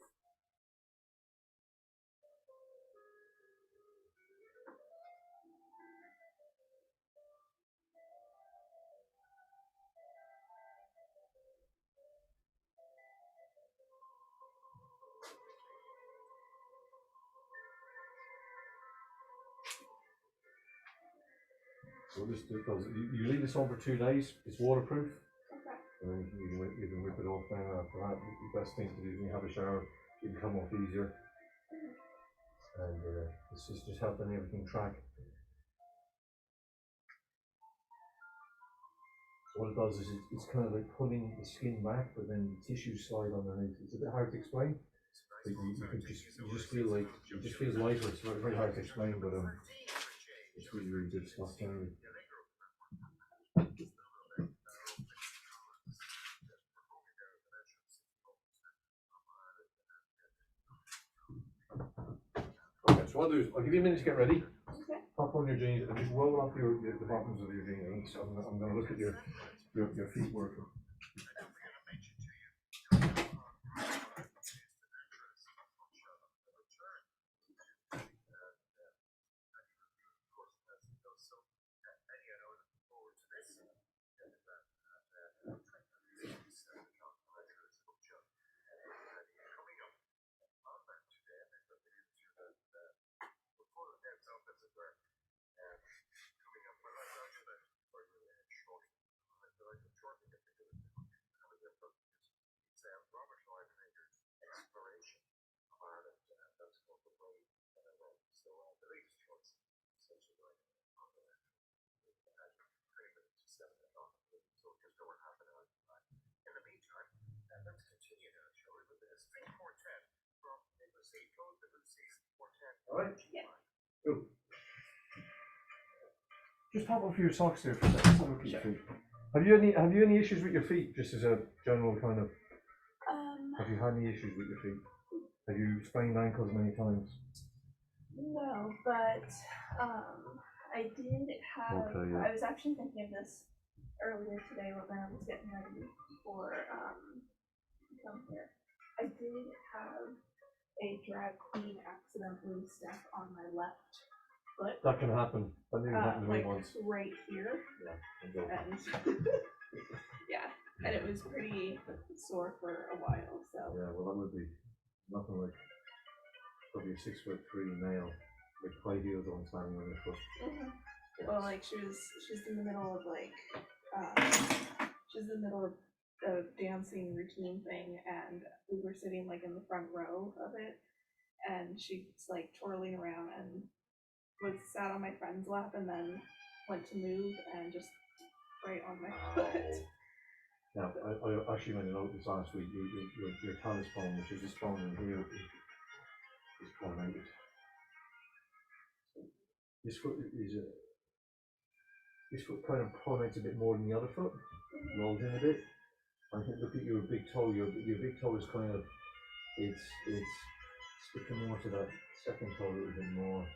Speaker 1: So you leave this on for 2 days. It's waterproof.
Speaker 2: Okay.
Speaker 1: And then you can whip it off then after that. The best thing to do is when you have a shower, you can come off easier. And this is just helping everything track. So what it does is it's kind of like pulling the skin back, but then the tissues slide underneath. It's a bit hard to explain. But you just feel like it just feels lighter. It's very, very hard to explain, but it's really, really good stuff generally. Okay, so what I'll do is I'll give you a minute to get ready.
Speaker 2: Okay.
Speaker 1: Pop on your jeans and just roll up the bottoms of your jeans. So I'm going to look at your feet working. Alright?
Speaker 2: Yeah.
Speaker 1: Cool. Just pop off your socks there for a second. Look at your feet. Have you any issues with your feet? Just as a general kind of. Have you had any issues with your feet? Have you sprained ankles many times?
Speaker 2: No, but I did have.
Speaker 1: Okay, yeah.
Speaker 2: I was actually thinking of this earlier today when I was getting ready for come here. I did have a drag queen accidentally step on my left foot.
Speaker 1: That can happen. That nearly happened to me
Speaker 2: Like
Speaker 1: once.
Speaker 2: right here.
Speaker 1: Yeah.
Speaker 2: And yeah, and it was pretty sore for a while. So
Speaker 1: Yeah, well, that would be nothing like probably a 6'3" male with high heels on standing on your foot.
Speaker 2: well, like she's in the middle of like she's in the middle of a dancing routine thing, and we were sitting like in the front row of it, and she's like twirling around and was sat on my friend's lap, and then went to move and just right on my foot.
Speaker 1: Now, I actually went and noticed last week your talus bone, which is this bone in here, is pronated. This foot this foot kind of pronates a bit more than the other foot, rolls in a bit. I think look at your big toe. Your big toe is kind of it's sticking more to that second toe a little bit more.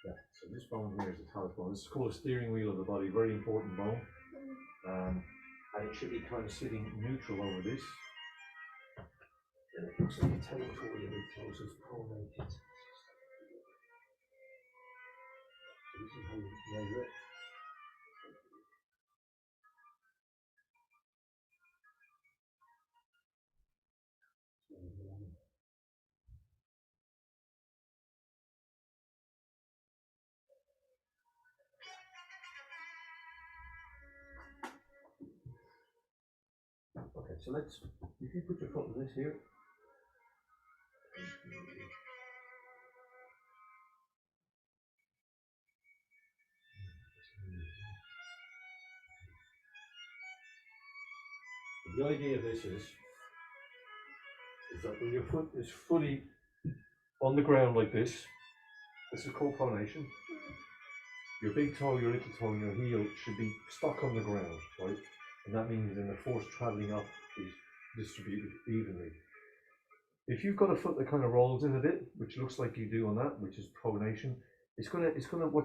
Speaker 1: Yeah. So this bone here is the talus bone. This is called a steering wheel of the body. Very important bone. And it should be kind of sitting neutral over this. And it looks like a tail for your big toe, so it's pronated. So this is how you measure it. Okay, so let's, if you put your foot in this here, the idea of this is that when your foot is fully on the ground like this is called pronation. Your big toe, your little toe, and your heel should be stuck on the ground, right? And that means then the force traveling up is distributed evenly. If you've got a foot that kind of rolls in a bit, which looks like you do on that, which is pronation, what's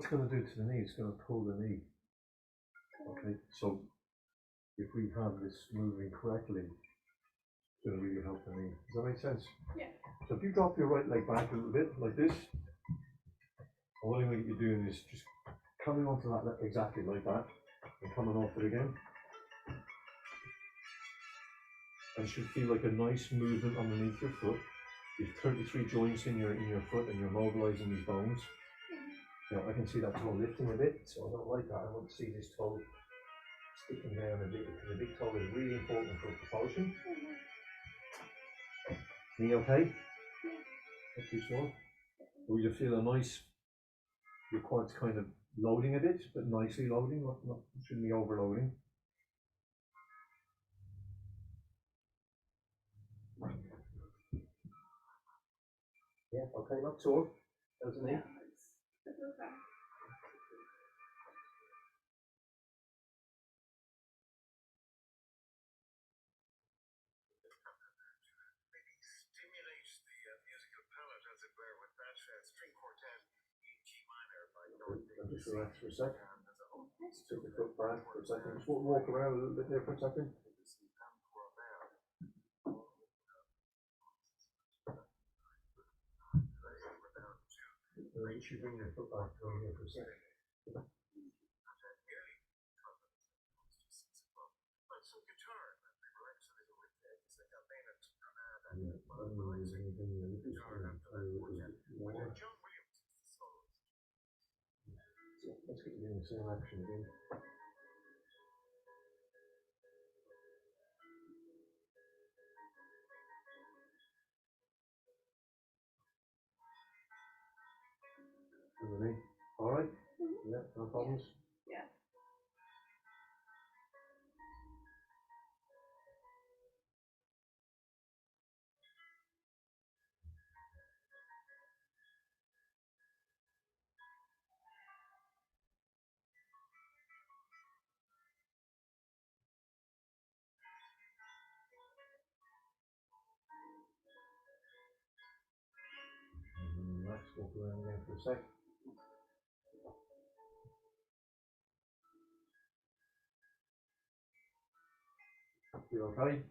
Speaker 1: it gonna do to the knee? It's gonna pull the knee. Okay, so if we have this moving correctly, it's gonna really help the knee. Does that make sense?
Speaker 2: Yeah.
Speaker 1: So if you drop your right leg back a little bit, like this, all you're doing is just coming onto that exactly like that, and coming off it again. And should feel like a nice movement underneath your foot. You've 33 joints in your foot, and you're mobilizing these bones. Now I can see that toe lifting a bit, so I don't like that. I want to see this toe sticking down a bit, because the big toe is really important for propulsion. Knee okay? Not too sore? Or you feel a nice, your quads kind of loading a bit, but nicely loading, not shouldn't be overloading. Yeah, okay, not sore. How's the knee?
Speaker 2: It's okay.
Speaker 1: And just relax for a sec. Just take the foot back for a second. Just walk around a little bit there for a second. You should bring your foot back over here for a second. Let's get you in the same action again. Underneath. All right? Yeah, no problems?
Speaker 2: Yeah.
Speaker 1: Let's walk around again for a sec. You okay?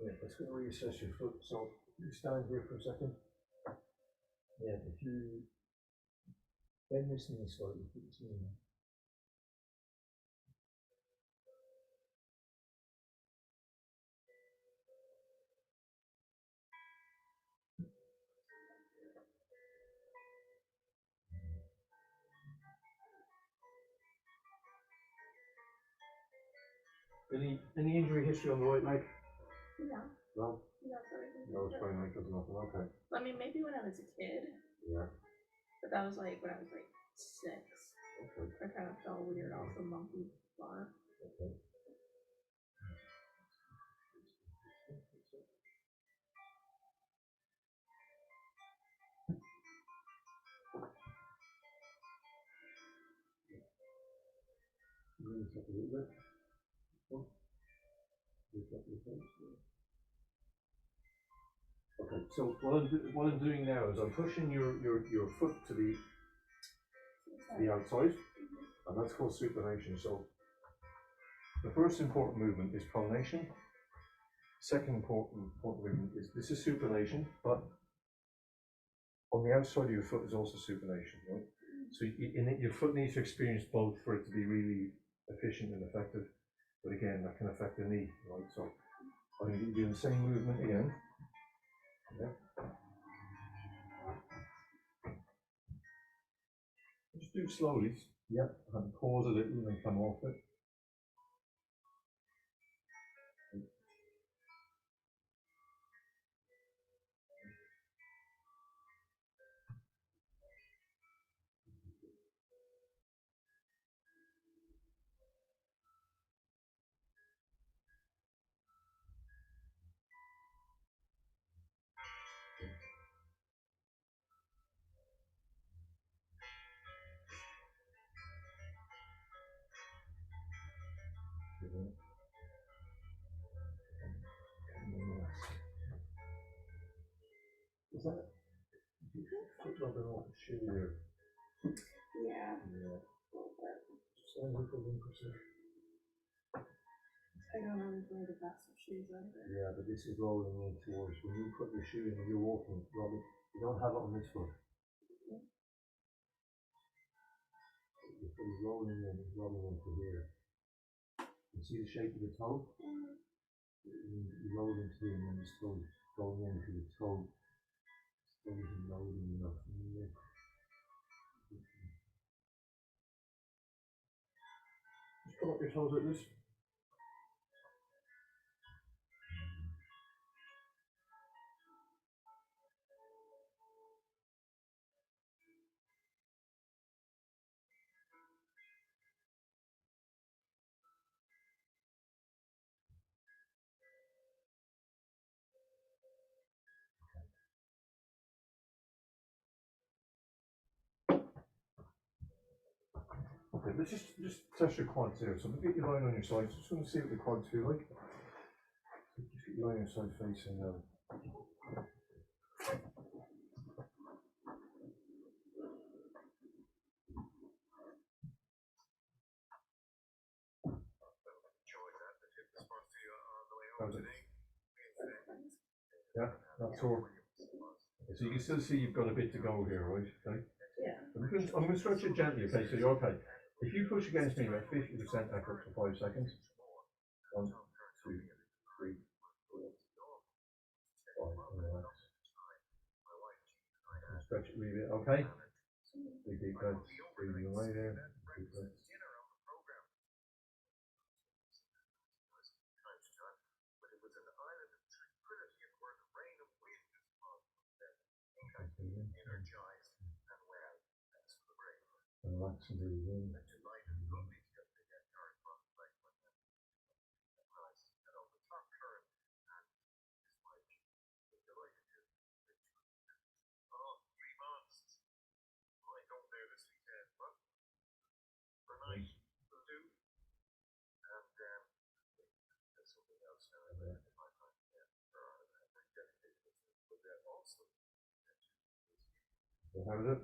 Speaker 1: Yeah, let's go reassess your foot. So you stand here for a second. Yeah, if you bend this knee slightly, put this knee in. Any injury history on the right leg?
Speaker 2: No.
Speaker 1: No?
Speaker 2: No, sorry.
Speaker 1: No, it's fine, like there's nothing, okay.
Speaker 2: I mean, maybe when I was a kid,
Speaker 1: Yeah,
Speaker 2: but that was like when I was like 6.
Speaker 1: okay,
Speaker 2: I kind of felt weird off the monkey bar.
Speaker 1: okay. Raise up a little bit. Oh, lift up your face, yeah. Okay, so what I'm doing now is I'm pushing your foot to the outside, and that's called supination. So the first important movement is pronation. Second important movement is this is supination, but on the outside of your foot is also supination, right? So your foot needs to experience both for it to be really efficient and effective. But again, that can affect the knee, right? So I'm going to do the same movement again. Yeah. Just do it slowly. Yep, and pause a little and then come off it. Is that foot rubbing off the shoe here?
Speaker 2: Yeah.
Speaker 1: Yeah. Just a little bit for a sec.
Speaker 2: I don't always wear the best of shoes either.
Speaker 1: Yeah, but this is rolling in towards when you put your shoe in and you're walking, Robin, you don't have it on this foot. Your foot is rolling in, it's rolling into here. You see the shape of the toe? You roll into here and then this toe is going into the toe. This toe isn't loading enough. Just pull up your toes like this. Okay, let's just test your quads here. So get your line on your side. Just want to see what the quads feel like. Just get your line on your side facing how's it? Yeah, that's all. So you can still see you've got a bit to go here, right? Okay.
Speaker 2: Yeah.
Speaker 1: I'm going to stretch it gently, okay? So you're okay. If you push against me about 50% effort for 5 seconds. 1, 2, 3, 4, 5, relax. Stretch it a wee bit, okay? Big deep breaths, breathing away there. Deep breaths. Relax and breathe in. So how is it?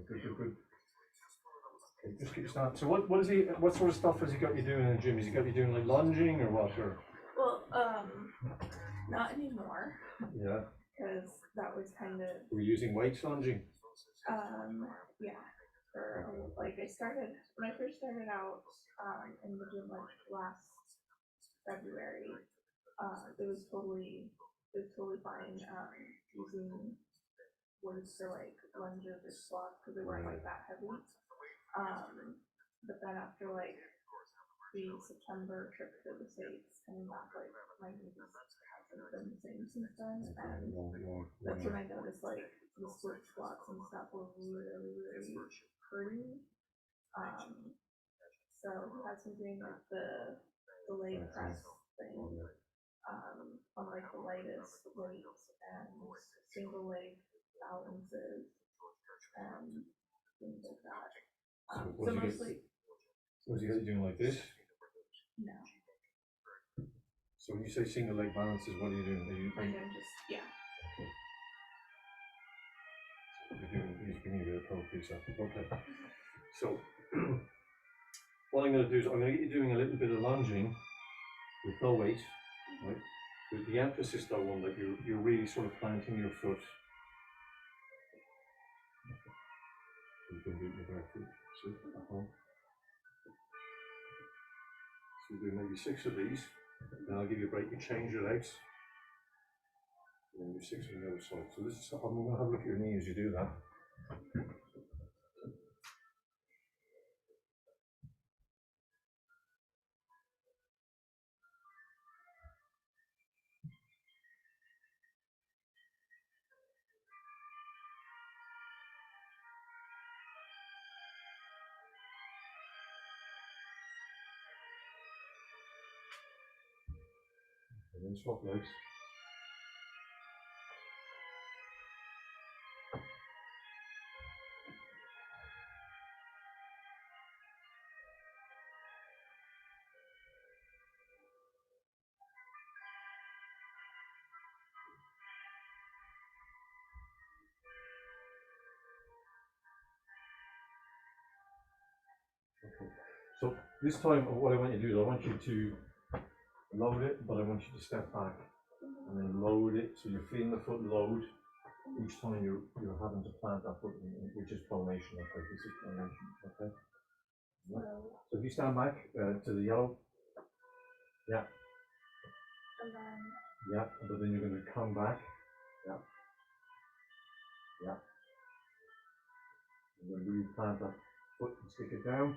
Speaker 1: Good, good, good. Okay, just keep starting. So what sort of stuff has he got you doing in the gym? Has he got you doing like lunging or what? Or?
Speaker 2: Well, not anymore.
Speaker 1: Yeah.
Speaker 2: because that was kind of
Speaker 1: We're using weights lunging.
Speaker 2: yeah. Like I started when I first started out in the gym like last February. It was totally fine using weights for like lunges or squats because they weren't like that heavy. But then after like the September trip to the States, coming back, like my knee just hasn't been the same since then, and that's when I noticed like the split squats and stuff were really hurting. So he has me doing like the leg press thing, on like the lightest weight and single leg balances and things like that. So mostly.
Speaker 1: Was he doing like this?
Speaker 2: No.
Speaker 1: So when you say single leg balances, what are you doing? Are you
Speaker 2: like I'm just, yeah.
Speaker 1: He's giving you a bit of pro-piece. Okay. So what I'm going to do is I'm going to get you doing a little bit of lunging with no weight, right? With the emphasis though on that you're really sort of planting your foot. You can do it with your bare feet. So at home. So you do maybe 6 of these. Then I'll give you a break. You change your legs. And then do 6 on the other side. So this is, I'm going to have a look at your knee as you do that. And then swap legs. Okay. So this time what I want you to do is I want you to load it, but I want you to step back and then load it so you're feeling the foot load each time you're having to plant that foot, which is pronation. Okay, this is pronation. Okay. So if you stand back to the yellow, yeah,
Speaker 2: And then
Speaker 1: yeah, but then you're going to come back, yeah, yeah, and then really plant that foot and stick it down.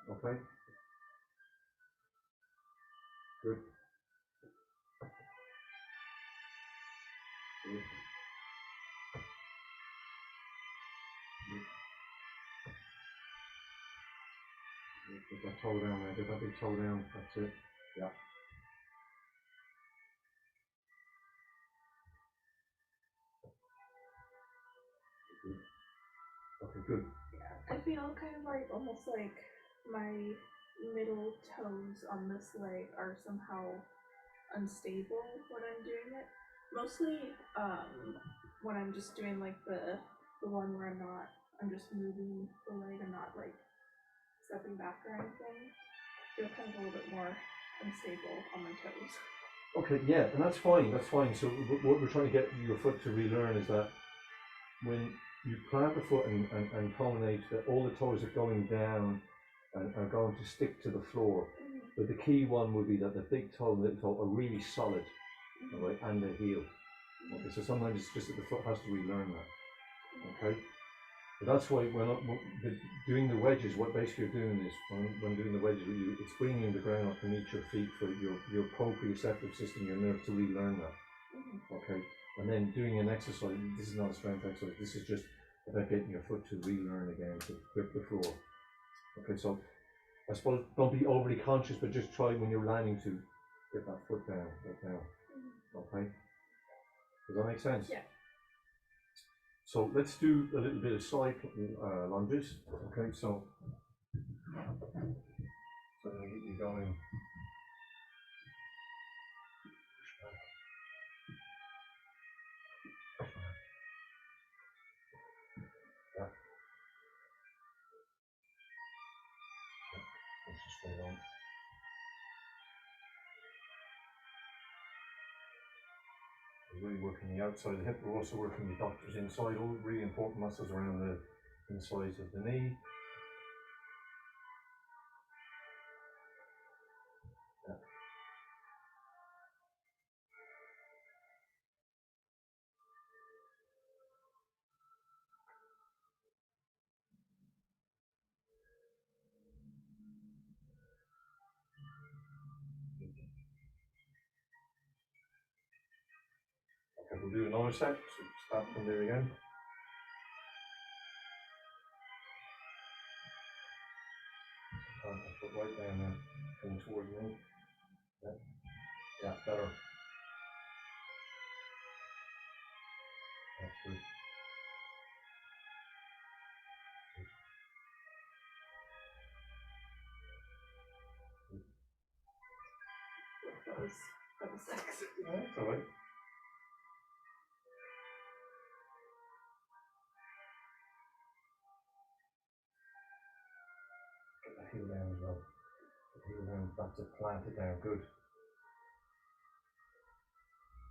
Speaker 1: Okay. Good. Good. Get that toe down there, get that big toe down, that's it. Yeah. Good. Okay, good.
Speaker 2: I feel kind of like almost like my middle toes on this leg are somehow unstable when I'm doing it. Mostly when I'm just doing like the one where I'm just moving the leg and not like stepping back or anything. I feel kind of a little bit more unstable on my toes.
Speaker 1: Okay, yeah, and that's fine, that's fine. So what we're trying to get your foot to relearn is that when you plant the foot and culminate, that all the toes are going down and are going to stick to the floor. But the key one would be that the big toe and the little toe are really solid, all right, and the heel. Okay, so sometimes it's just that the foot has to relearn that. Okay, but that's why when doing the wedges, what basically you're doing is when doing the wedges, it's bringing the ground up beneath your feet for your proprioceptive system, your nerves to relearn that. Okay, and then doing an exercise. This is not a strength exercise. This is just about getting your foot to relearn again to grip the floor. Okay, so I suppose don't be overly conscious, but just try when you're landing to get that foot down, Okay, does that make sense?
Speaker 2: Yeah.
Speaker 1: So let's do a little bit of side lunges. Okay, so I'm going to get you going. Yeah. Let's just straight on. really working the outside of the hip. We're also working the adductors inside, all really important muscles around the insides of the knee. Yeah. Okay, we'll do another set, so start from there again. Put right down there, coming towards me. Yeah, yeah, better. That's good.
Speaker 2: That was six.
Speaker 1: Yeah, that's all right. Get the heel down as well. Get the heel down, that's it, plant it down, good.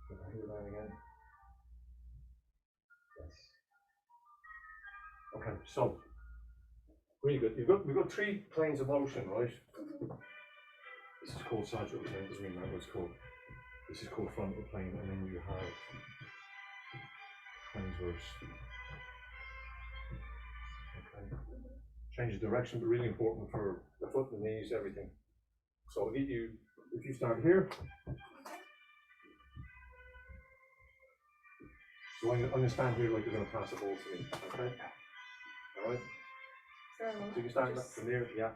Speaker 1: Get the heel down again. Yes. Okay, so really good. We've got three planes of motion, right? This is called sagittal plane, it doesn't really matter what it's called. This is called frontal plane, and then you have transverse. Okay. Change the direction, but really important for the foot, the knees, everything. So if you start here, so I'm going to stand here like you're going to pass a ball to me. Okay. All right. So you can start from there, yeah.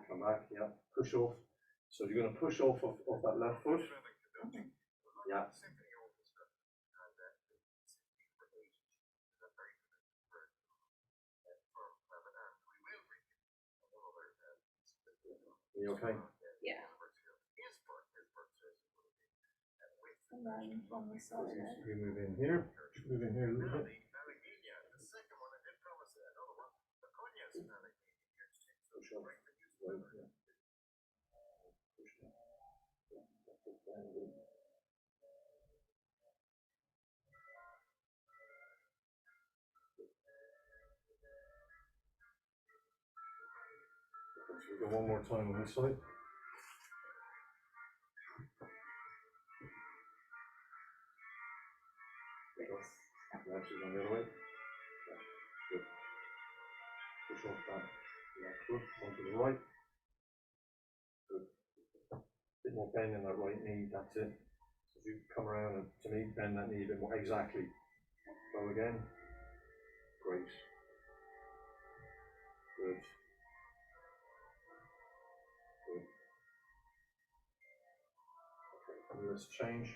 Speaker 1: Come back, yeah. Push off. So you're going to push off of that left foot. Yeah. Are you okay?
Speaker 2: Yeah. And then on the side.
Speaker 1: You move in here. Move in here a little bit. Push off. Right, yeah. Push down. Yeah. Push down a bit. So go one more time on this side. Left is on the other way. Yeah. Good. Push off that left foot onto the right. Good. Bit more bend in that right knee, that's it. So as you come around and to me, bend that knee a bit more. Exactly. Go again. Great. Good. Good. Okay, and let's change.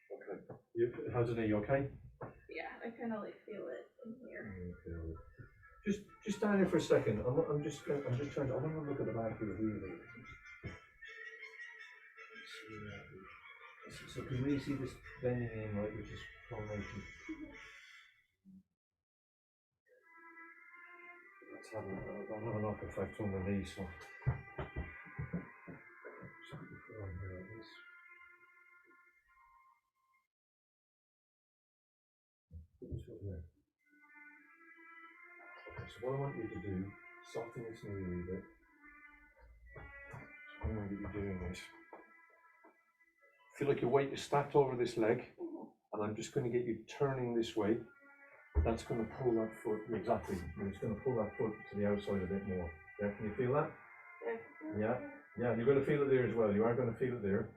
Speaker 1: Okay. How's the knee? Okay?
Speaker 2: Yeah, I kind of like feel it in here.
Speaker 1: Okay. Just stand here for a second. I'm just trying to. I want to look at the back of your heel here. So can you really see this bending in, right, which is formation? That's I'll have a knock effect on the knee, so. Okay, so what I want you to do, soften this knee a little bit. I'm going to be doing this. Feel like your weight is stacked over this leg, and I'm just going to get you turning this way. That's going to pull that foot, exactly, and it's going to pull that foot to the outside a bit more. Yeah, can you feel that? Yeah, yeah, you're going to feel it there as well. You are going to feel it there,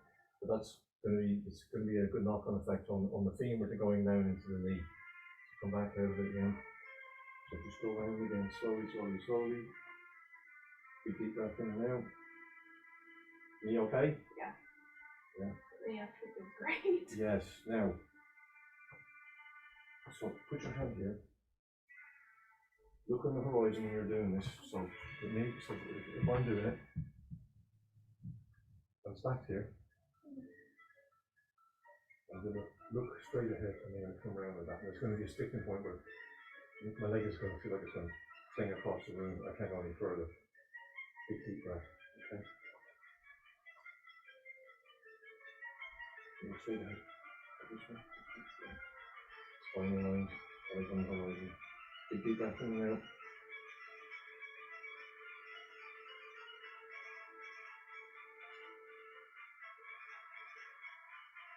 Speaker 1: but it's going to be a good knock-on effect on the femur to going down into the knee. Come back out of it again. So just go around again, slowly, slowly, slowly. Big deep breath in and out. Knee okay?
Speaker 2: Yeah.
Speaker 1: Yeah.
Speaker 2: The effort is great.
Speaker 1: Yes. Now, so put your hand here. look on the horizon when you're doing this. So, if I'm doing it, I'm stacked here. I'm going to look straight ahead and then I'll come around with that. And there's going to be a sticking point where my leg is going to feel like it's going to fling across the room. I can't go any further. Big deep breath. Okay. Look straight ahead. Spine aligned. Eyes on the horizon. Big deep breath in and out.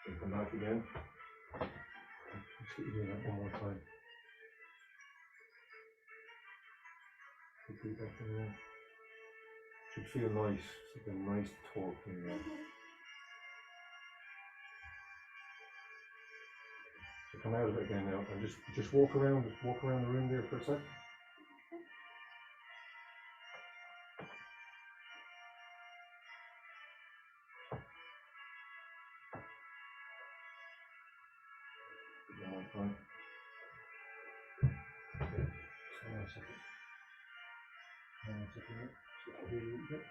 Speaker 1: And come back again. Just keep doing that one more time. Big deep breath in and out. Should feel nice. It's like a nice torque in there. So come out of it again now and just walk around the room there for a sec. One more time. Hang on a second. Hang on a second. Just over here a little bit.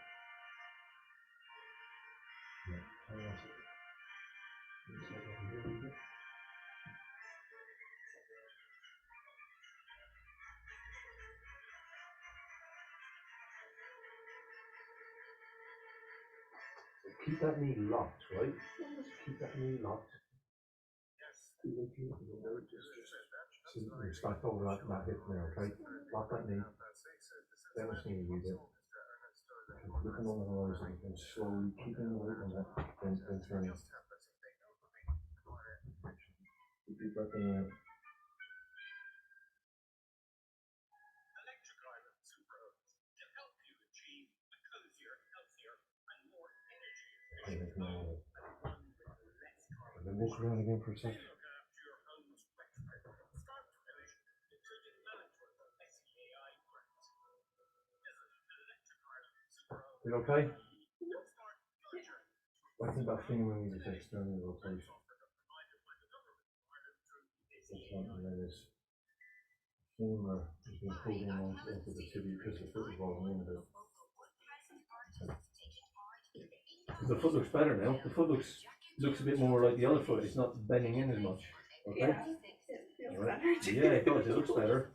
Speaker 1: Yeah, hang on a second. Just over here a little bit. So keep that knee locked, right? Keep that knee locked. Keep it just stacked over that hip now, okay? Lock that knee. Then it's knee a wee bit. Looking on the horizon and slowly keeping the weight on that, then turning. Keep your breath in and out. And then walk around again for a sec. You okay? I think that femur needs external rotation. And then this femur has been pulled in onto the tibia because the foot is rolling in a bit. The foot looks better now. The foot looks a bit more like the other foot. It's not bending in as much. Okay?
Speaker 2: Yeah, it feels
Speaker 1: right.
Speaker 2: better.
Speaker 1: Yeah, it does. It looks better.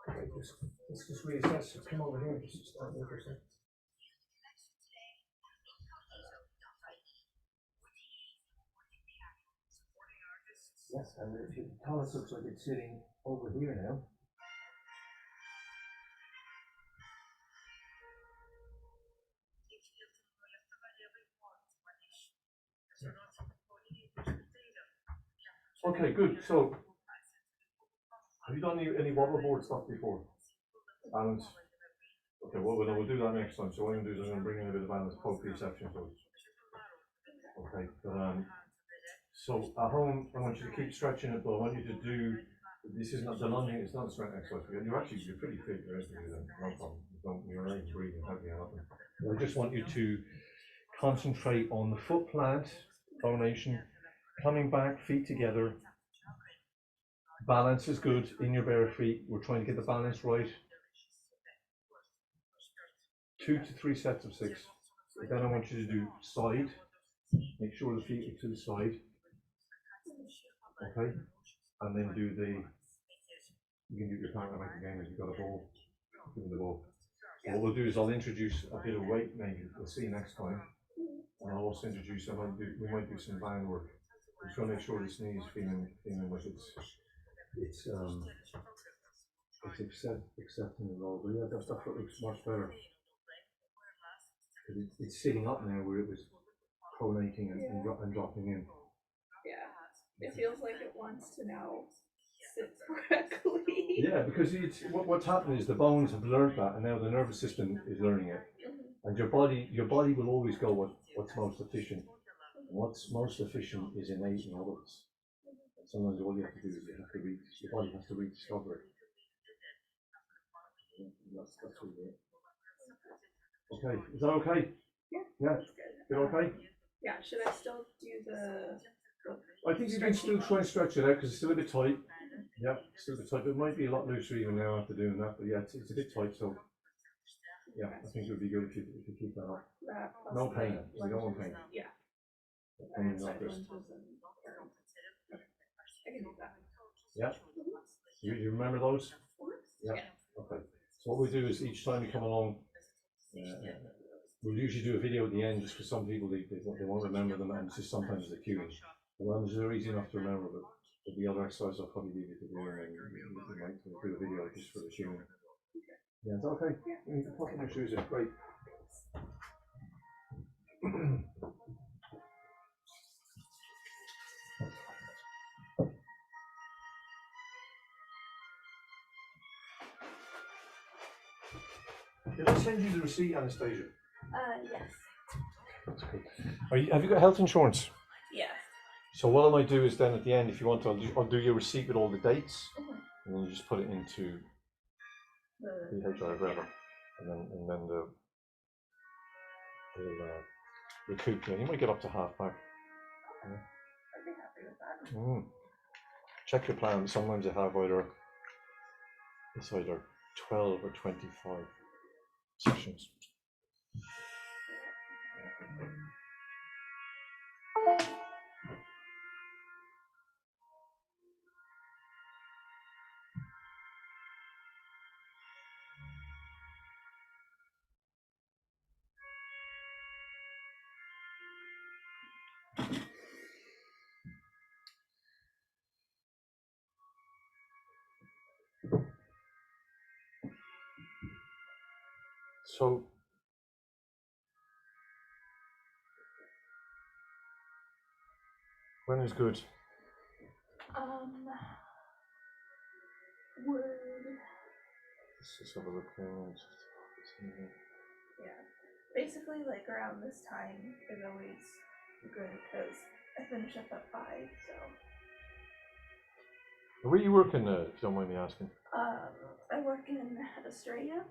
Speaker 1: Okay, let's just reassess. Just come over here. Just start there for a second. Yes, and if your talus looks like it's sitting over here now. Okay, good. So, have you done any wobble board stuff before? Balance. Okay, well, we'll do that next time. So what I'm going to do is I'm going to bring in a bit of balance proprioception. Okay, so at home, I want you to keep stretching it, but I want you to do, this is not the lunging, it's not a strength exercise. You're pretty fit, you're able to do that, no problem. You're not even breathing heavy or nothing. I just want you to concentrate on the foot plant, pronation, coming back, feet together. Balance is good in your bare feet. We're trying to get the balance right. 2 to 3 sets of 6. Then I want you to do side. Make sure the feet are to the side. Okay? And then do you can do your panoramic again if you've got a ball. Give me the ball. So what we'll do is I'll introduce a bit of weight maybe. We'll see next time. And I'll also introduce, we might do some band work. I'm just going to make sure this knee is feeling like it's accepting the roll. But yeah, that stuff looks much better. It's sitting up now where it was pronating and dropping in.
Speaker 2: Yeah, it feels like it wants to now sit correctly.
Speaker 1: Yeah, because what's happened is the bones have learned that, and now the nervous system is learning it. And your body will always go what's most efficient. And what's most efficient is innate in adults. Sometimes all you have to do is your body has to rediscover it. That's really it. Okay, is that okay?
Speaker 2: Yeah, that's good.
Speaker 1: You're okay?
Speaker 2: Yeah, should I still do the
Speaker 1: I think you can still try and stretch it out because it's still a bit tight. Yeah, super tight. It might be a lot looser even now after doing that, but yeah, it's a bit tight. So yeah, I think it would be good if you keep that up. No pain. We don't want pain.
Speaker 2: Yeah.
Speaker 1: Pain is not good. Yeah. You remember those? Yeah. Okay. So what we do is each time you come along, we'll usually do a video at the end, just because some people they won't remember them, and it's just sometimes the queuing. The ones that are easy enough to remember, but the other exercise I'll probably leave you to do, and then you might do a video just for the queuing. Yeah, it's okay. You can put my shoes in. Great. Did I send you the receipt, Anastasia?
Speaker 2: Yes.
Speaker 1: That's good. Have you got health insurance?
Speaker 2: Yes.
Speaker 1: So what I might do is then at the end, if you want to, I'll do your receipt with all the dates, and then you just put it into the HR whatever, and then they'll recoup you. You might get up to half back.
Speaker 2: Yeah. I'd be happy with that.
Speaker 1: Check your plan. Sometimes they have it's either 12 or 25 sessions. So when is good?
Speaker 2: Would
Speaker 1: Let's just have a look here.
Speaker 2: yeah. Basically, like around this time is always good because I finish up at 5. So.
Speaker 1: Where are you working? If you don't mind me asking.
Speaker 2: I work in Australia.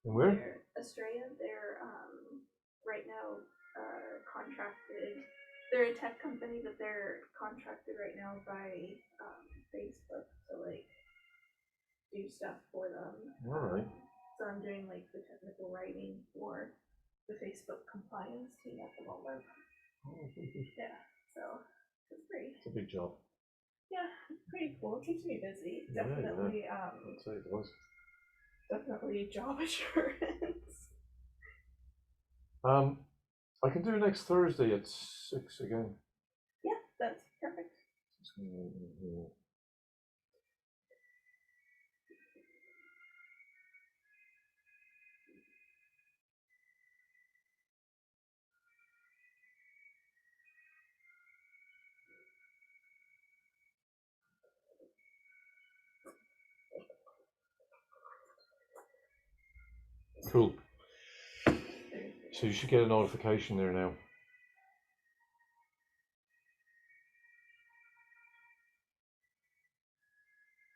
Speaker 1: And where?
Speaker 2: Australia. They're right now contracted. They're a tech company, but they're contracted right now by Facebook to like do stuff for them.
Speaker 1: All right.
Speaker 2: So I'm doing like the technical writing for the Facebook compliance team at the moment.
Speaker 1: Oh, okay.
Speaker 2: Yeah, so it's great.
Speaker 1: It's a big job.
Speaker 2: Yeah, it's pretty cool. It keeps me busy.
Speaker 1: Yeah,
Speaker 2: Definitely.
Speaker 1: I'd say it was.
Speaker 2: Definitely job assurance.
Speaker 1: I can do next Thursday at 6 again.
Speaker 2: Yeah, that's perfect.
Speaker 1: Cool. So you should get a notification there now.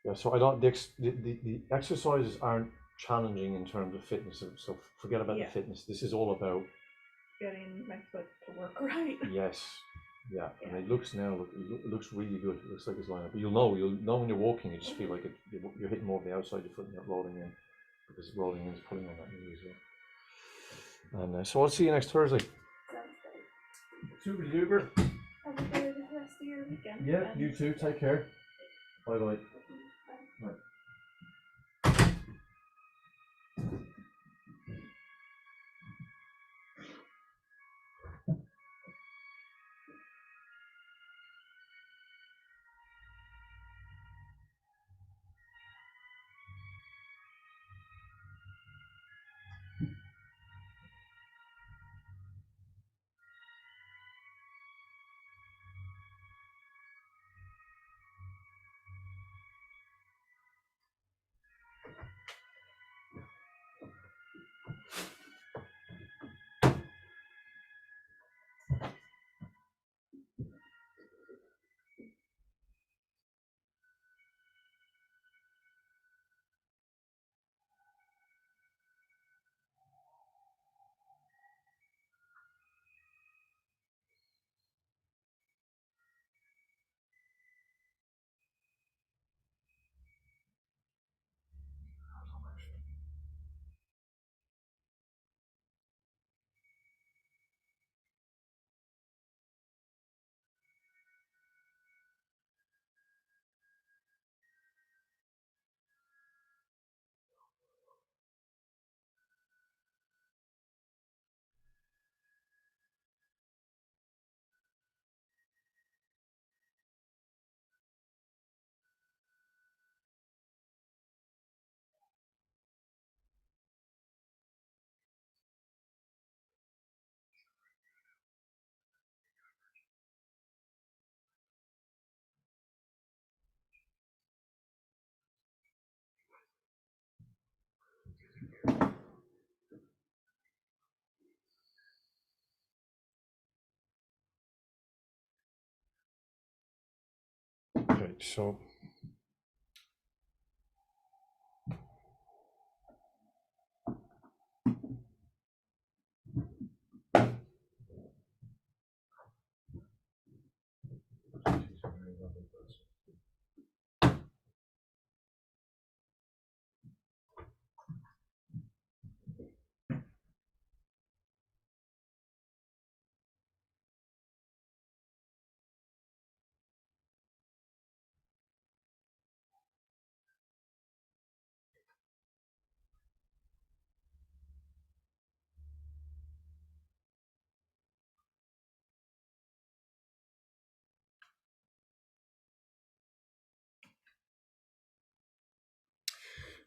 Speaker 1: Yeah, so I don't, the exercises aren't challenging in terms of fitness, so forget about the fitness. This is all about
Speaker 2: getting my foot to work right.
Speaker 1: Yes, yeah, and it looks really good. It looks like it's lining up. But you'll know when you're walking, you just feel like you're hitting more of the outside of your foot and not rolling in, because rolling in is pulling on that knee as well. And so I'll see you next Thursday.
Speaker 2: Sounds good.
Speaker 1: Super duper.
Speaker 2: Have a good rest of your weekend.
Speaker 1: Yeah, you too. Take care. Bye bye. Bye. right,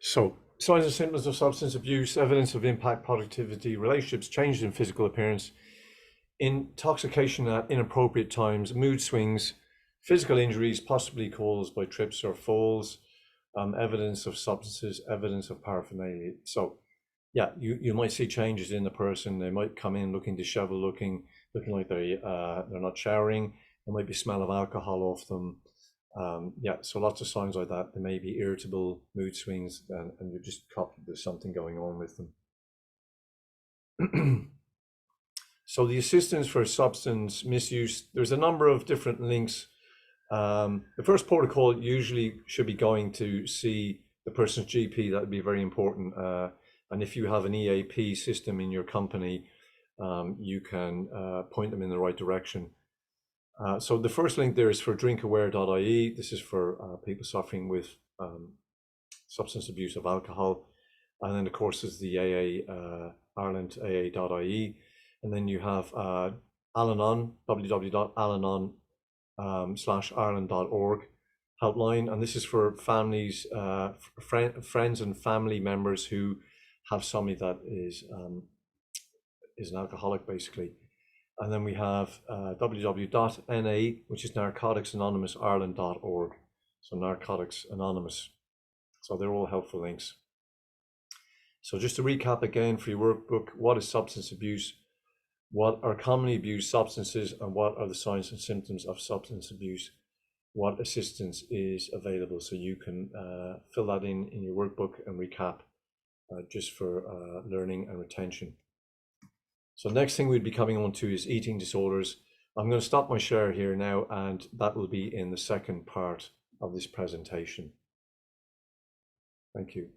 Speaker 1: so signs and symptoms of substance abuse, evidence of impact, productivity, relationships, changes in physical appearance, intoxication at inappropriate times, mood swings, physical injuries possibly caused by trips or falls, evidence of substances, evidence of paraphernalia. So yeah, you might see changes in the person. They might come in looking disheveled, looking like they're not showering. There might be smell of alcohol off them. Yeah, so lots of signs like that. They may be irritable, mood swings, and you're just caught there's something going on with them. So the assistance for substance misuse, there's a number of different links. The first protocol usually should be going to see the person's GP. That would be very important. And if you have an EAP system in your company, you can point them in the right direction. So the first link there is for drinkaware.ie. This is for people suffering with substance abuse of alcohol. And then of course is the AA, Ireland AA.ie. And then you have Al-Anon, www.alanon/ireland.org helpline. And this is for families, friends and family members who have somebody that is an alcoholic, basically. And then we have www.na, which is narcoticsanonymousireland.org. So Narcotics Anonymous. So they're all helpful links. So just to recap again for your workbook, what is substance abuse? What are commonly abused substances, and what are the signs and symptoms of substance abuse? What assistance is available? So you can fill that in your workbook and recap just for learning and retention. So next thing we'd be coming on to is eating disorders. I'm going to stop my share here now, and that will be in the second part of this presentation. Thank you.